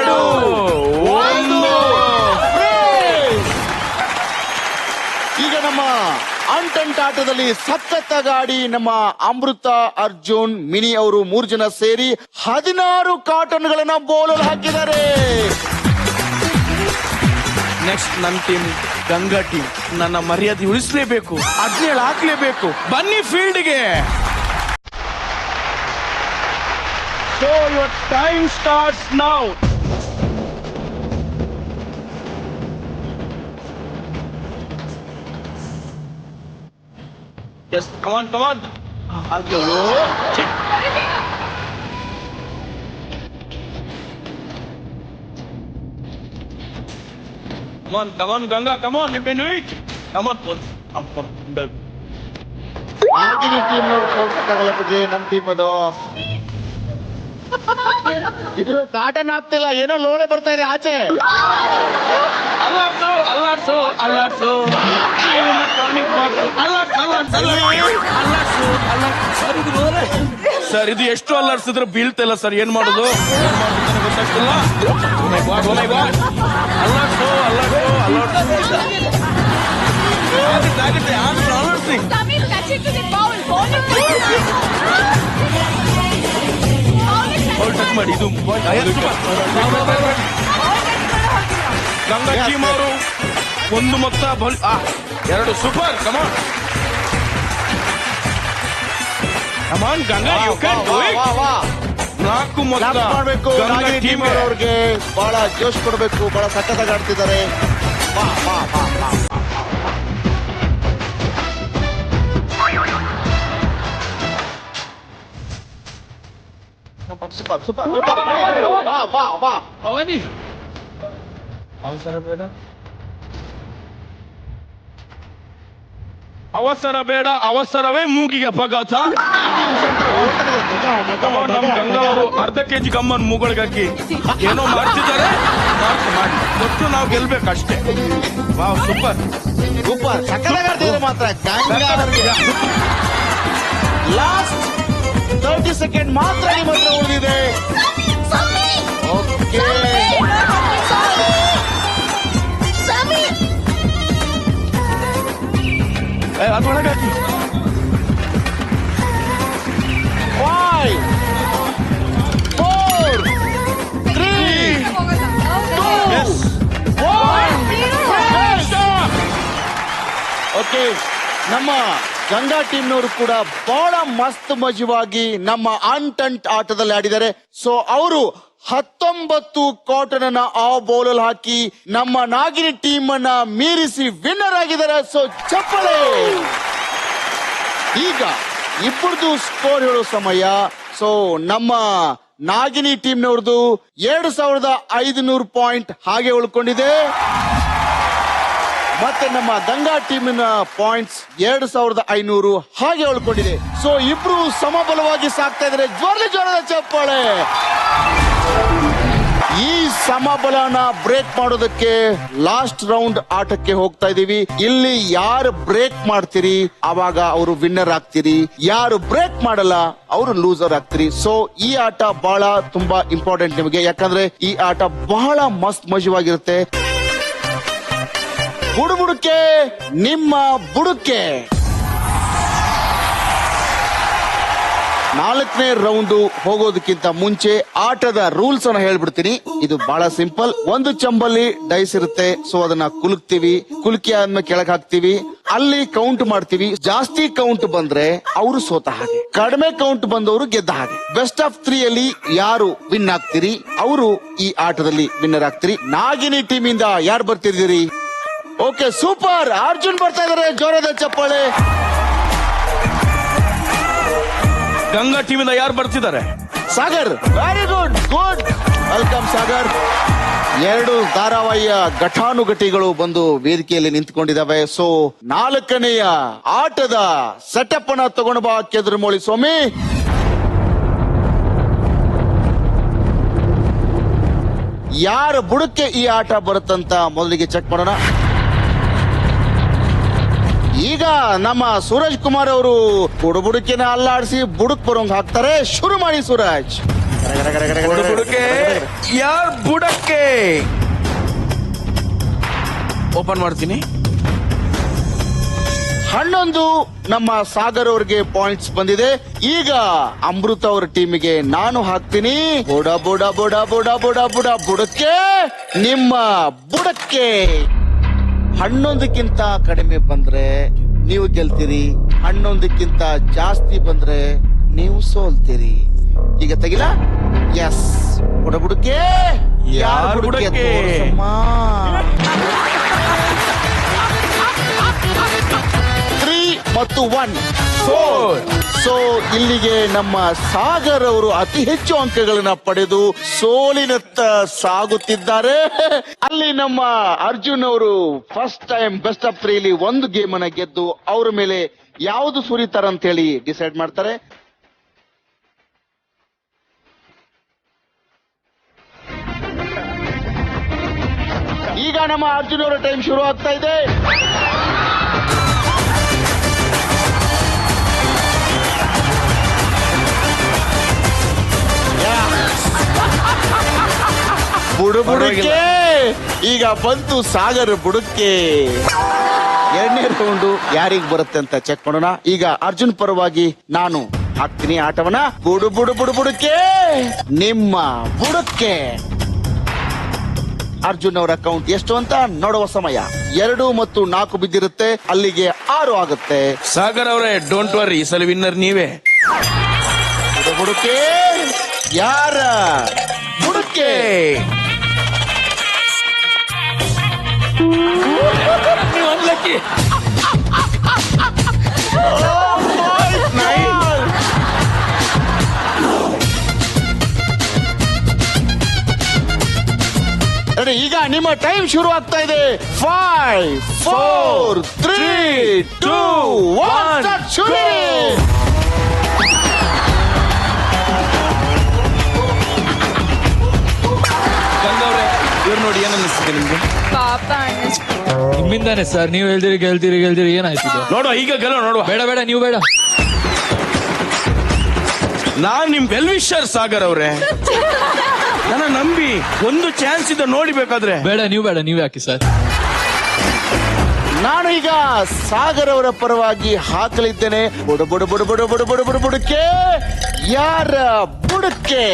2, 1. ಈಗ ನಮ್ಮ ಅಂಟಂಟ ಆಟದಲ್ಲಿ ಸಖತ್ತಾಗಿ ನಮ್ಮ ಅಮೃತ, ಅರ್ಜುನ್, ಮಿನಿ ಅವರು 3 ಜನ ಸೇರಿ 16 ಕಾಟನ್ಗಳನ್ನ ಬೌಲರ್ ಹಾಕಿದ್ದಾರೆ. ನೆಕ್ಸ್ಟ್ ನನ್ನ ಟೀಮ್ ಗಂಗಾ ಟೀಮ್. ನನ್ನ ಮರ್ಯಾದೆ ಉಳಿಸಲೇಬೇಕು, 17 ಹಾಕ್ಲೇಬೇಕು. ಬನ್ನಿ ಫೀಲ್ಡ್ಗೆ. So your time starts now. Yes, come on come on. ಅಯ್ಯೋ, come on, Ganga, come on, you can do it. Come on, ಆಗಿನ ಟೀಮ್ ಹೋಗ್ಬೇಕಾಗಲ್ಲ ಬಿಡ್ರಿ, ನಮ್ಮ ಟೀಮ್ ಅದು. ಇದು ಕಾಟನ್ ಆಗ್ತಿಲ್ಲ, ಏನೋ ಲೋಳೆ ಬರ್ತಾ ಇದೆ ಆಚೆ. ಅಲ್ಲಾಡ್ಸು. ಸರ್, ಇದು ಎಷ್ಟು ಅಲ್ಲಾಡ್ಸಿದ್ರೆ ಬೀಳ್ತಿಲ್ಲ ಸರ್. ಏನ್ ಮಾಡೋದು ಗೊತ್ತಾಗ್ತಿಲ್ಲ. ಅಲ್ಲಾಡ್ಸು. ಆಗುತ್ತೆ, ಅಲ್ಲಾಡ್ಸಿ. ಟಚ್ ಮಾಡಿ. ಇದು ಗಂಗಾ ಟೀಮ್ ಅವರು 1 ಮೊತ್ತ, 2 super. Come on Ganga, you can do it. 4 ಮೊತ್ತ ಮಾಡ್ಬೇಕು. ಗಂಗಾ ಟೀಮ್ ಅವ್ರಿಗೆ ಬಹಳ ಜೋಶ್ ಕೊಡ್ಬೇಕು, ಬಹಳ ಸಖತ್ತಾಗಿ ಆಡ್ತಿದ್ದಾರೆ. ವಾ ವಾ ವಾ ವಾ. ಸೂಪರ್. ವಾ ವಾ ವಾ. ಅವಸರ ಬೇಡ, ಅವಸರವೇ ಮೂಗಿಗೆ ಅಪಘಾತ. ನಮ್ ಗಂಗಾ ಅವರು 1/2 kg ಕಮ್ಮನ್ ಮೂಗಳಿಗೆ ಹಾಕಿ ಏನೋ ಮಾಡ್ತಿದ್ದಾರೆ. ಮಾಡಿ ಗೊತ್ತು, ನಾವು ಗೆಲ್ಬೇಕಷ್ಟೇ. Wow, super. ಸಕ್ಕತ್ತಾಗಿ ಆಡ್ತಿದ್ದಾರೆ ಮಾತ್ರ ಗಂಗಾ ಅವರಿಗೆ. ಲಾಸ್ಟ್ 30 ಸೆಕೆಂಡ್ ಮಾತ್ರ ನಿಮ್ಮ ಹತ್ರ ಉಳಿದಿದೆ. ಓಕೆ ಅದ್ರೊಳಗಾಕಿ 5 4 3 ಓಕೆ ನಮ್ಮ ಗಂಗಾ ಟೀಮ್ನವರು ಕೂಡ ಬಹಳ ಮಸ್ತ್ ಮಜವಾಗಿ ನಮ್ಮ ಅಂಟಂಟ್ ಆಟದಲ್ಲಿ ಆಡಿದ್ದಾರೆ. ಸೊ ಅವರು 19 ಕಾಟನ್ ಆ ಬೌಲಲ್ಲಿ ಹಾಕಿ ನಮ್ಮ ನಾಗಿನಿ ಟೀಮ್ ಅನ್ನ ಮೀರಿಸಿ ವಿನ್ನರ್ ಆಗಿದ್ದಾರೆ. ಸೊ ಚಪ್ಪಳೆ. ಈಗ ಇಬ್ಬರದು ಸ್ಕೋರ್ ಹೇಳೋ ಸಮಯ. ಸೊ ನಮ್ಮ ನಾಗಿನಿ ಟೀಮ್ನವ್ರದ್ದು 2500 ಪಾಯಿಂಟ್ ಹಾಗೆ ಉಳ್ಕೊಂಡಿದೆ. ಮತ್ತೆ ನಮ್ಮ ಗಂಗಾ ಟೀಮಿನ ಪಾಯಿಂಟ್ಸ್ 2500 ಹಾಗೆ ಉಳ್ಕೊಂಡಿದೆ. ಸೊ ಇಬ್ರು ಸಮಬಲವಾಗಿ ಸಾಕ್ತಾ ಇದ್ದಾರೆ. ಜ್ವರದ ಚಪ್ಪಾಳೆ. ಈ ಸಮಬಲನ ಬ್ರೇಕ್ ಮಾಡೋದಕ್ಕೆ ಲಾಸ್ಟ್ ರೌಂಡ್ ಆಟಕ್ಕೆ ಹೋಗ್ತಾ ಇದೀವಿ. ಇಲ್ಲಿ ಯಾರು ಬ್ರೇಕ್ ಮಾಡ್ತೀರಿ ಅವಾಗ ಅವರು ವಿನ್ನರ್ ಆಗ್ತೀರಿ, ಯಾರು ಬ್ರೇಕ್ ಮಾಡಲ್ಲ ಅವರು ಲೂಸರ್ ಆಗ್ತೀರಿ. ಸೊ ಈ ಆಟ ಬಹಳ ತುಂಬಾ ಇಂಪಾರ್ಟೆಂಟ್ ನಿಮಗೆ, ಯಾಕಂದ್ರೆ ಈ ಆಟ ಬಹಳ ಮಸ್ತ್ ಮಜವಾಗಿರುತ್ತೆ. ಬುಡುಬುಡುಕೆ ನಿಮ್ಮ ಬುಡುಕೆ. 4ನೇ ರೌಂಡ್ ಹೋಗೋದಕ್ಕಿಂತ ಮುಂಚೆ ಆಟದ ರೂಲ್ಸ್ ಅನ್ನ ಹೇಳ್ಬಿಡ್ತೀನಿ. ಇದು ಬಹಳ ಸಿಂಪಲ್. ಒಂದು ಚಂಬಲ್ಲಿ ಡೈಸ್ ಇರುತ್ತೆ. ಸೊ ಅದನ್ನ ಕುಲುಕ್ತಿವಿ, ಕುಲುಕಿ ಆದ್ಮೇಲೆ ಕೆಳಗೆ ಹಾಕ್ತಿವಿ, ಅಲ್ಲಿ ಕೌಂಟ್ ಮಾಡ್ತೀವಿ. ಜಾಸ್ತಿ ಕೌಂಟ್ ಬಂದ್ರೆ ಅವರು ಸೋತ ಹಾಗೆ, ಕಡಿಮೆ ಕೌಂಟ್ ಬಂದವರು ಗೆದ್ದ ಹಾಗೆ. ಬೆಸ್ಟ್ ಆಫ್ 3 ಅಲ್ಲಿ ಯಾರು ವಿನ್ ಆಗ್ತೀರಿ ಅವರು ಈ ಆಟದಲ್ಲಿ ವಿನ್ನರ್ ಆಗ್ತೀರಿ. ನಾಗಿನಿ ಟೀಮ್ ಇಂದ ಯಾರು ಬರ್ತಿದ್ದೀರಿ? ಓಕೆ ಸೂಪರ್, ಅರ್ಜುನ್ ಬರ್ತಾ ಇದಾರೆ. ಜೋರದ ಚಪ್ಪಾಳೆ. ಗಂಗಾ ಟೀಮಿಂದ ಯಾರು ಬರ್ತಿದ್ದಾರೆ? Sagar. Very good, good. Welcome Sagar. 2 ಧಾರಾವಾಹಿಯ ಘಟಾನುಘಟಿಗಳು ಬಂದು ವೇದಿಕೆಯಲ್ಲಿ ನಿಂತ್ಕೊಂಡಿದ್ದಾವೆ. ಸೊ 4ನೆಯ ಆಟದ ಸೆಟಪ್ ಅನ್ನ ತಗೊಂಡು ಬಾ ಕೆದ್ರಮೋಳಿ ಸ್ವಾಮಿ. ಯಾರ ಬುಡಕ್ಕೆ ಈ ಆಟ ಬರುತ್ತಂತ ಮೊದಲಿಗೆ ಚೆಕ್ ಮಾಡೋಣ. ಈಗ ನಮ್ಮ ಸೂರಜ್ ಕುಮಾರ್ ಅವರು ಬುಡುಬುಡುಕಿನ ಅಲ್ಲಾಡಿಸಿ ಬುಡುಕ್ ಬರೋಂಗ್ ಹಾಕ್ತಾರೆ. ಶುರು ಮಾಡಿ ಸೂರಜ್. ಬುಡುಬುಡುಕೆ ಯಾರ್ ಬುಡಕ್ಕೆ ಓಪನ್ ಮಾಡ್ತೀನಿ. 11 ನಮ್ಮ ಸಾಗರ್ ಅವ್ರಿಗೆ ಪಾಯಿಂಟ್ಸ್ ಬಂದಿದೆ. ಈಗ ಅಮೃತ ಅವರ ಟೀಮಿಗೆ ನಾನು ಹಾಕ್ತೀನಿ. ಬುಡ ಬುಡ ಬುಡ ಬುಡ ಬುಡ ಬುಡ ಬುಡಕ್ಕೆ ನಿಮ್ಮ ಬುಡಕ್ಕೆ. 11ಕ್ಕಿಂತ ಕಡಿಮೆ ಬಂದ್ರೆ ನೀವು ಗೆಲ್ತೀರಿ, 11ಕ್ಕಿಂತ ಜಾಸ್ತಿ ಬಂದ್ರೆ ನೀವು ಸೋಲ್ತೀರಿ. ಈಗ ತೆಗಿಲ. ಎಸ್, ಬುಡಬುಡಕ್ಕೆ ಯಾರು ಬುಡಕ್ಕೆ? 3 ಮತ್ತು 1 4. ಸೊ ಇಲ್ಲಿಗೆ ನಮ್ಮ ಸಾಗರ್ ಅವರು ಅತಿ ಹೆಚ್ಚು ಅಂಕಗಳನ್ನ ಪಡೆದು ಸೋಲಿನತ್ತ ಸಾಗುತ್ತಿದ್ದಾರೆ. ಅಲ್ಲಿ ನಮ್ಮ ಅರ್ಜುನ್ ಅವರು ಫಸ್ಟ್ ಟೈಮ್ ಬೆಸ್ಟ್ ಆಫ್ 3 ಒಂದು ಗೇಮ್ ಅನ್ನ ಗೆದ್ದು ಅವ್ರ ಮೇಲೆ ಯಾವುದು ಸುರಿತಾರ ಅಂತ ಹೇಳಿ ಡಿಸೈಡ್ ಮಾಡ್ತಾರೆ. ಈಗ ನಮ್ಮ ಅರ್ಜುನ್ ಅವರ ಟೈಮ್ ಶುರು ಆಗ್ತಾ ಇದೆ. ಬುಡುಬುಡುಕೆ ಈಗ ಬಂತು ಸಾಗರ್ ಬುಡುಕೆ. 2ನೇ ರೌಂಡು ಯಾರಿಗ್ ಬರುತ್ತೆ ಅಂತ ಚೆಕ್ ಮಾಡೋಣ. ಈಗ ಅರ್ಜುನ್ ಪರವಾಗಿ ನಾನು ಹಾಕ್ತೀನಿ ಆಟವನ್ನ. ಬುಡು ಬುಡು ಬುಡು ಬುಡುಕೆ ನಿಮ್ಮ ಬುಡುಕೆ. ಅರ್ಜುನ್ ಅವರ ಅಕೌಂಟ್ ಎಷ್ಟು ಅಂತ ನೋಡುವ ಸಮಯ. 2 ಮತ್ತು 4 ಬಿದ್ದಿರುತ್ತೆ, ಅಲ್ಲಿಗೆ 6 ಆಗುತ್ತೆ. ಸಾಗರ್ ಅವರೇ ಡೋಂಟ್ ವರಿ, ಈ ಸಲ ವಿನ್ನರ್ ನೀವೇ. ಬುಡುಕೆ ಯಾರ ಬುಡುಕೆ? ಈಗ ನಿಮ್ಮ ಟೈಮ್ ಶುರು ಆಗ್ತಾ ಇದೆ. 5 4 3 2 1 ಶುರು. ಗಂಗವ್ರೆ ಇವ್ರು ನೋಡಿ ಏನ್ ಅನ್ನಿಸ್ತಿದೆ ನಿಮ್ಗೆ? ಪಾಪ ಅನ್ನಿಸ್ತು. ನಿಮ್ಮಿಂದಾನೆ ಸರ್, ನೀವು ಗೆಲ್ದಿರಿ ಏನಾಯ್ತು ಇದು? ನೋಡುವ ಈಗ ಗೆಲ್ಲೋ ನೋಡುವ. ಬೇಡ ನೀವು ಬೇಡ. ನಾನ್ ನಿಮ್ ವೆಲ್ ವಿಶರ್ ಸಾಗರ್ ಅವ್ರೆ. ನನ್ನ ನಂಬಿ ಒಂದು ಚಾನ್ಸ್ ಇದೆ ನೋಡಿಬೇಕಾದ್ರೆ. ಬೇಡ ನೀವ್ ಯಾಕೆ ಸರ್? ನಾನು ಈಗ ಸಾಗರ್ ಅವರ ಪರವಾಗಿ ಹಾಕಲಿದ್ದೇನೆ. ಬುಡು ಬುಡು ಬುಡು ಬುಡು ಬುಡು ಬುಡು ಬುಡು ಬುಡಕ್ಕೆ ಯಾರ ಬುಡಕ್ಕೆ.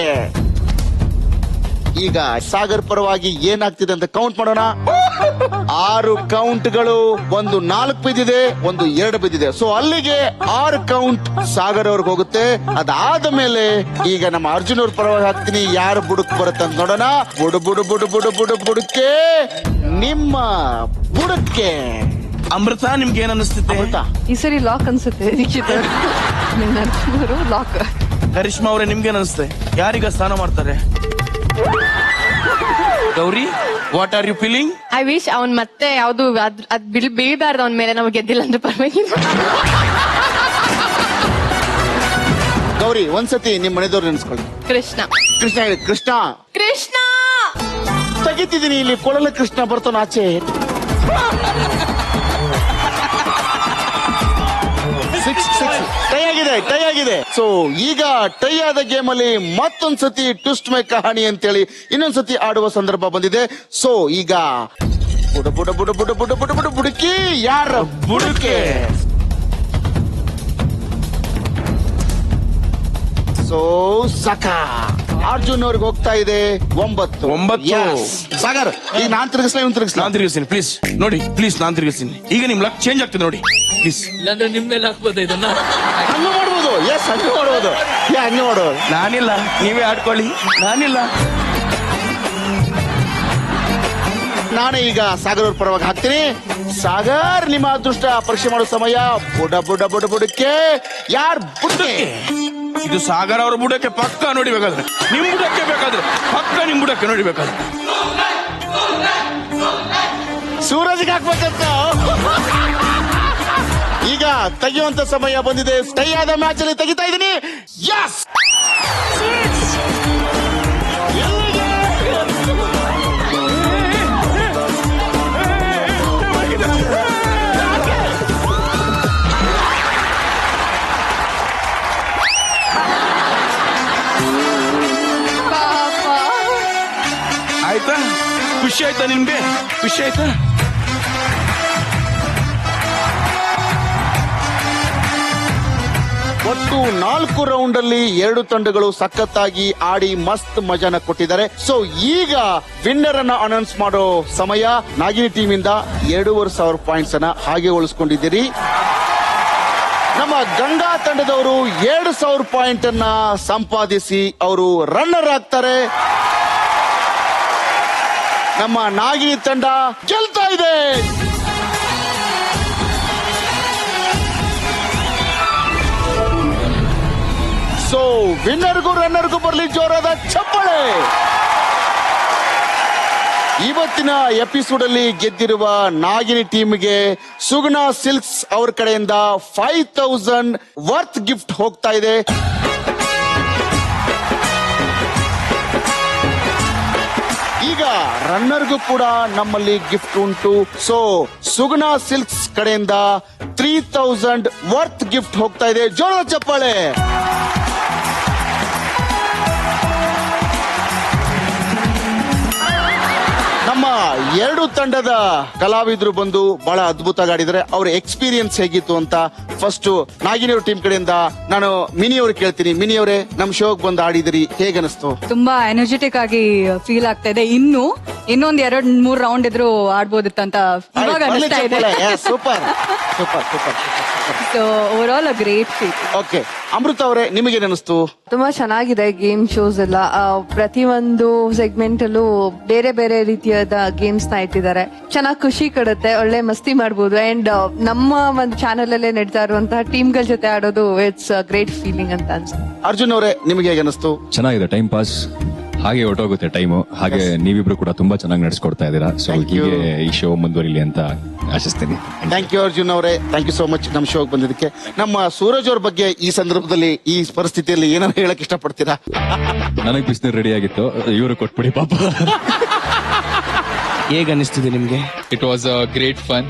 ಈಗ ಸಾಗರ್ ಪರವಾಗಿ ಏನಾಗ್ತಿದೆ ಅಂತ ಕೌಂಟ್ ಮಾಡೋಣ. 6 ಕೌಂಟ್ಗಳು, ಒಂದು 4 ಬಿದ್ದಿದೆ, ಒಂದು 2 ಬಿದ್ದಿದೆ. ಸೊ ಅಲ್ಲಿಗೆ 6 ಕೌಂಟ್ ಸಾಗರ್ ಅವ್ರಿಗೆ ಹೋಗುತ್ತೆ. ಅದಾದ ಮೇಲೆ ಈಗ ನಮ್ಮ ಅರ್ಜುನ್ ಅವ್ರ ಪರವಾಗಿ ಹಾಕ್ತೀನಿ. ಯಾರು ಬುಡಕ್ ಬರುತ್ತೆ ಅಂತ ನೋಡೋಣ. ಬುಡು ಬುಡು ಬುಡು ಬುಡು ಬುಡು ಬುಡಕ್ಕೆ ನಿಮ್ಮ ಬುಡಕ್ಕೆ. ಅಮೃತ ನಿಮ್ಗೆ ಏನ್ ಅನಿಸ್ತಿದೆ? ಈ ಸರಿ ಲಾಕ್ ಅನ್ಸುತ್ತೆ ದೀಕ್ಷಿತ್ ಅವರು ಲಾಕ್. ಕರಿಷ್ಮಾ ಅವರೇ ನಿಮ್ಗೆ ಅನಿಸುತ್ತೆ ಯಾರೀಗ ಸ್ನಾನ ಮಾಡ್ತಾರೆ? Gauri, what are you feeling? I wish ಅವ್ನ್ ಮತ್ತೆ ಯಾವ್ದು ಅದ್ ಬೀಳ್ಬಾರ್ದು ಅವ್ನ ಮೇಲೆ, ನಾವು ಗೆದ್ದಿಲ್ಲ ಅಂದ್ರೆ ಪರವಾಗಿಲ್ಲ. ಗೌರಿ, ಒಂದ್ಸತಿ ನಿಮ್ ಮನೆದವ್ರು ನೆನ್ಸ್ಕೊಳ್ಳಿ. ಕೃಷ್ಣ ಕೃಷ್ಣ ಹೇಳಿ. ಕೃಷ್ಣ ಕೃಷ್ಣ ತೆಗಿತಿದ್ದೀನಿ. ಇಲ್ಲಿ ಕೊಳಲ ಕೃಷ್ಣ ಬರ್ತಾನ ಆಚೆ. ಟೈ ಆಗಿದೆ. ಸೊ ಈಗ ಟೈ ಆದ ಗೇಮ್ ಅಲ್ಲಿ ಮತ್ತೊಂದ್ಸತಿ ಟ್ವಿಸ್ಟ್ ಮೈ ಕಹಾನಿ ಅಂತೇಳಿ ಇನ್ನೊಂದ್ಸತಿ ಆಡುವ ಸಂದರ್ಭ ಬಂದಿದೆ. ಸೊ ಈಗ ಬುಡ ಬುಡ ಬುಡ ಬುಡ ಬುಡ ಬುಡ ಬುಡ ಬುಡಕಿ ಯಾರ ಬುಡಕೆ. ಸೊ ಸಕ ಅರ್ಜುನ್ ಅವ್ರಿಗೆ ಹೋಗ್ತಾ ಇದೆ 9. Yes. ಸಾಗರ್, ಈಗ ನಾನ್ ತಿರುಗಿಸ್ಲಾ ಇವ್ನು ತಿರುಗಿಸ್ಲಾ? ನಾನ್ ತಿರುಗಿಸ್ತೀನಿ ಪ್ಲೀಸ್. ನೋಡಿ ಪ್ಲೀಸ್, ನಾನ್ ತಿರುಗಿಸ್ತೀನಿ. ಈಗ ನಿಮ್ ಲಕ್ ಚೇಂಜ್ ಆಗ್ತದೆ ನೋಡಿ ಪ್ಲೀಸ್. ಇಲ್ಲಾಂದ್ರೆ ನಿಮ್ ಮೇಲೆ ಹಾಕ್ಬೋದ ಇದನ್ನ? ಹಂಗ ಮಾಡ್ಬೋದು. ಎಸ್, ಹಂಗ ಮಾಡ್ಬೋದು. ಹಂಗೆ ಮಾಡೋದು. ನಾನಿಲ್ಲ, ನೀವೇ ಆಡ್ಕೊಳ್ಳಿ. ನಾನಿಲ್ಲ. ನಾನೇ ಈಗ ಸಾಗರ್ ಅವ್ರ ಪರವಾಗಿ ಹಾಕ್ತೀನಿ. ಸಾಗರ್, ನಿಮ್ಮ ಅದೃಷ್ಟ ಪರೀಕ್ಷೆ ಮಾಡೋ ಸಮಯ. ಬುಡ ಬುಡ ಬುಡ ಬುಡಕ್ಕೆ ಯಾರ್ ಬುಡಕ್ಕೆ. ಇದು ಸಾಗರ್ ಅವ್ರ ಬುಡಕ್ಕೆ ಪಕ್ಕ ನೋಡಿಬೇಕಾದ್ರೆ, ನಿಮ್ ಬುಡಕ್ಕೆ ಬೇಕಾದ್ರೆ ಪಕ್ಕ ನಿಮ್ ಬುಡಕ್ಕೆ ನೋಡಿಬೇಕಾದ್ರೆ. ಸೂರಜ್ಗೆ ಹಾಕ್ಬೇಕಂತ. ಈಗ ತೆಗೆಯುವಂತ ಸಮಯ ಬಂದಿದೆ. ಟೈ ಆದ ಮ್ಯಾಚ್ ಅಲ್ಲಿ ತೆಗಿತಾ ಇದ್ದೀನಿ. ಯಸ್, ಆಯ್ತಾ? ಖುಷಿ ಆಯ್ತಾ ನಿಮ್ಗೆ? ಖುಷಿ ಆಯ್ತಾ? ಒಟ್ಟು 4 ರೌಂಡ್ ಅಲ್ಲಿ 2 ತಂಡಗಳು ಸಖತ್ತಾಗಿ ಆಡಿ ಮಸ್ತ್ ಮಜಾನ ಕೊಟ್ಟಿದ್ದಾರೆ. ಸೊ ಈಗ ವಿನ್ನರ್ ಅನ್ನ ಅನೌನ್ಸ್ ಮಾಡೋ ಸಮಯ. ನಾಗಿನಿ ಟೀಮ್ ಇಂದ 2,500 ಪಾಯಿಂಟ್ಸ್ ಅನ್ನ ಹಾಗೆ ಉಳಿಸ್ಕೊಂಡಿದ್ದೀರಿ. ನಮ್ಮ ಗಂಗಾ ತಂಡದವರು 2,000 ಪಾಯಿಂಟ್ ಅನ್ನ ಸಂಪಾದಿಸಿ ಅವರು ರನ್ನರ್ ಆಗ್ತಾರೆ. ನಮ್ಮ ನಾಗಿನಿ ತಂಡ ಗೆಲ್ತಾ ಇದೆ. ಸೊ ವಿನ್ನರ್ಗೂ ರನ್ನರ್ಗೂ ಬರಲಿ ಜೋರಾದ ಚಪ್ಪಾಳೆ. ಇವತ್ತಿನ ಎಪಿಸೋಡ್ ಅಲ್ಲಿ ಗೆದ್ದಿರುವ ನಾಗಿನಿ ಟೀಮ್ಗೆ ಸುಗುಣ ಸಿಲ್ಕ್ಸ್ ಅವ್ರ ಕಡೆಯಿಂದ 5,000 ವರ್ತ್ ಗಿಫ್ಟ್ ಹೋಗ್ತಾ ಇದೆ. ಈಗ ರನ್ನರ್ಗೂ ಕೂಡ ನಮ್ಮಲ್ಲಿ ಗಿಫ್ಟ್ ಉಂಟು. ಸೊ ಸುಗುಣ ಸಿಲ್ಕ್ಸ್ ಕಡೆಯಿಂದ 3,000 ವರ್ತ್ ಗಿಫ್ಟ್ ಹೋಗ್ತಾ ಇದೆ. ಜೋರಾದ ಚಪ್ಪಾಳೆ. ನಮ್ಮ 2 ತಂಡದ ಕಲಾವಿದರು ಬಂದು ಬಹಳ ಅದ್ಭುತ ಆಡಿದ್ದಾರೆ. ಅವ್ರ ಎಕ್ಸ್ಪೀರಿಯನ್ಸ್ ಹೇಗಿತ್ತು ಅಂತ ಫಸ್ಟ್ ನಾಗಿನಿ ಅವ್ರ ಟೀಮ್ ಕಡೆಯಿಂದ ನಾನು ಮಿನಿ ಅವ್ರಿಗೆ ಕೇಳ್ತೀನಿ. ಮಿನಿ ಅವರೇ, ನಮ್ ಶೋಗ್ ಬಂದು ಆಡಿದಿರಿ, ಹೇಗನಿಸ್ತು? ತುಂಬಾ ಎನರ್ಜೆಟಿಕ್ ಆಗಿ ಫೀಲ್ ಆಗ್ತಾ ಇದೆ. ಇನ್ನೊಂದ್ 2-3 ರೌಂಡ್ ಇದ್ರು ಆಡ್ಬೋದಿತ್ತಂತ ಇವಾಗ ಅನಿಸ್ತಾ ಇದೆ. Super super super. So over all a great feel. Okay, Amrutha ಅವರೇ, ನಿಮಗೇನ್ ಅನಿಸ್ತು? ತುಂಬಾ ಚೆನ್ನಾಗಿದೆ ಗೇಮ್ ಶೋಸ್ ಎಲ್ಲ. ಪ್ರತಿಯೊಂದು ಸೆಗ್ಮೆಂಟ್ ಅಲ್ಲೂ ಬೇರೆ ಬೇರೆ ರೀತಿಯಾದ ಗೇಮ್ಸ್ ನ ಇಟ್ಟಿದ್ದಾರೆ. ಚೆನ್ನಾಗಿ ಖುಷಿ ಕೊಡುತ್ತೆ, ಒಳ್ಳೆ ಮಸ್ತಿ ಮಾಡ್ಬೋದು. ಅಂಡ್ ನಮ್ಮ ಒಂದು ಚಾನೆಲ್ ಅಲ್ಲೇ ನಡೀತಾ ಇರುವಂತಹ ಟೀಮ್ ಗಳ ಜೊತೆ ಆಡೋದು ಇಟ್ಸ್ ಗ್ರೇಟ್ ಫೀಲಿಂಗ್ ಅಂತ ಅನ್ಸುತ್ತೆ. ಅರ್ಜುನ್ ಅವರೇ, ನಿಮಗೆ ಹೇಗೆ ಅನಿಸ್ತು? ಚೆನ್ನಾಗಿದೆ, ಟೈಮ್ ಪಾಸ್ ಹಾಗೆ ಹೊರಟೋಗುತ್ತೆ ಟೈಮು. ಹಾಗೆ ನೀವಿಬ್ರು ಕೂಡ ತುಂಬಾ ಚೆನ್ನಾಗಿ ನಡೆಸ್ಕೊಡ್ತಾ ಇದ್ದೀರಾ. ಸೊ ಹೀಗೆ ಈ ಶೋ ಮುಂದುವರಿಲಿ ಅಂತ ಆಶಿಸ್ತೀನಿ. ಥ್ಯಾಂಕ್ ಯು ಅರ್ಜುನ್ ಅವರೇ, ಥ್ಯಾಂಕ್ ಯು ಸೋ ಮಚ್ ನಮ್ಮ ಶೋಗೆ ಬಂದಿದ್ದಕ್ಕೆ. ನಮ್ಮ ಸೂರಜ್ ಅವ್ರ ಬಗ್ಗೆ ಈ ಸಂದರ್ಭದಲ್ಲಿ, ಈ ಪರಿಸ್ಥಿತಿಯಲ್ಲಿ ಏನಾದ್ರು ಹೇಳಕ್ ಇಷ್ಟಪಡ್ತೀರಾ? ನನಗೆ ಬಿಸಿನೀರು ರೆಡಿ ಆಗಿತ್ತು, ಇವರು ಕೊಟ್ಬಿಡಿ ಪಾಪ. ಹೇಗ ಅನಿಸ್ತಿದೆ ನಿಮ್ಗೆ? It was a great fun.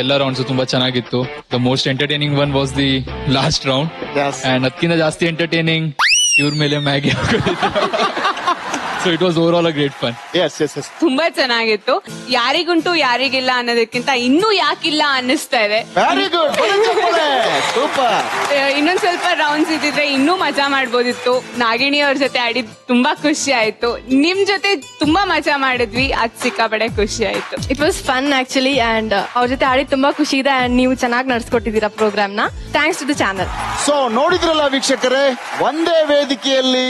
ಎಲ್ಲ ರೌಂಡ್ಸ್ ತುಂಬಾ ಚೆನ್ನಾಗಿತ್ತು. The most entertaining one was the last round. Yes. And ಅದಕ್ಕಿಂತ ಜಾಸ್ತಿ ಎಂಟರ್ಟೈನಿಂಗ್ ಇವ್ರ ಮೇಲೆ ಮ್ಯಾಗಿ. So it was over all a great fun. Yes yes yes. ತುಂಬಾ ಚೆನ್ನಾಗಿತ್ತು. ಯಾರಿಗುಂಟು ಯಾರಿಗಿಲ್ಲ ಅನ್ನೋದಕ್ಕಿಂತ ಇನ್ನೂ ಯಾಕಿಲ್ಲ ಅನ್ನಿಸ್ತಾ ಇದೆ. Very good, super. ಇನ್ನೊಂದ್ ಸ್ವಲ್ಪ ರೌಂಡ್ಸ್ ಇದ್ದಿದ್ರೆ ಇನ್ನೂ ಮಜಾ ಮಾಡ್ಬೋದಿತ್ತು. ನಾಗಿಣಿ ಅವ್ರ ಜೊತೆ ಆಡಿದ್ ತುಂಬಾ ಖುಷಿ ಆಯ್ತು. ನಿಮ್ ಜೊತೆ ತುಂಬಾ ಮಜಾ ಮಾಡಿದ್ವಿ, ಅದ್ ಸಿಕ್ಕಾಪಡೆ ಖುಷಿ ಆಯ್ತು. It was fun actually and ಅವ್ರ ಜೊತೆ ಆಡಿ ತುಂಬಾ ಖುಷಿ ಇದೆ ಅಂಡ್ ನೀವು ಚೆನ್ನಾಗಿ ನಡ್ಸ್ಕೊಟ್ಟಿದ್ದೀರಾ ಪ್ರೋಗ್ರಾಮ್ ನ. Thanks to the channel. So ನೋಡಿದ್ರಲ್ಲ ವೀಕ್ಷಕರೇ, ಒಂದೇ ವೇದಿಕೆಯಲ್ಲಿ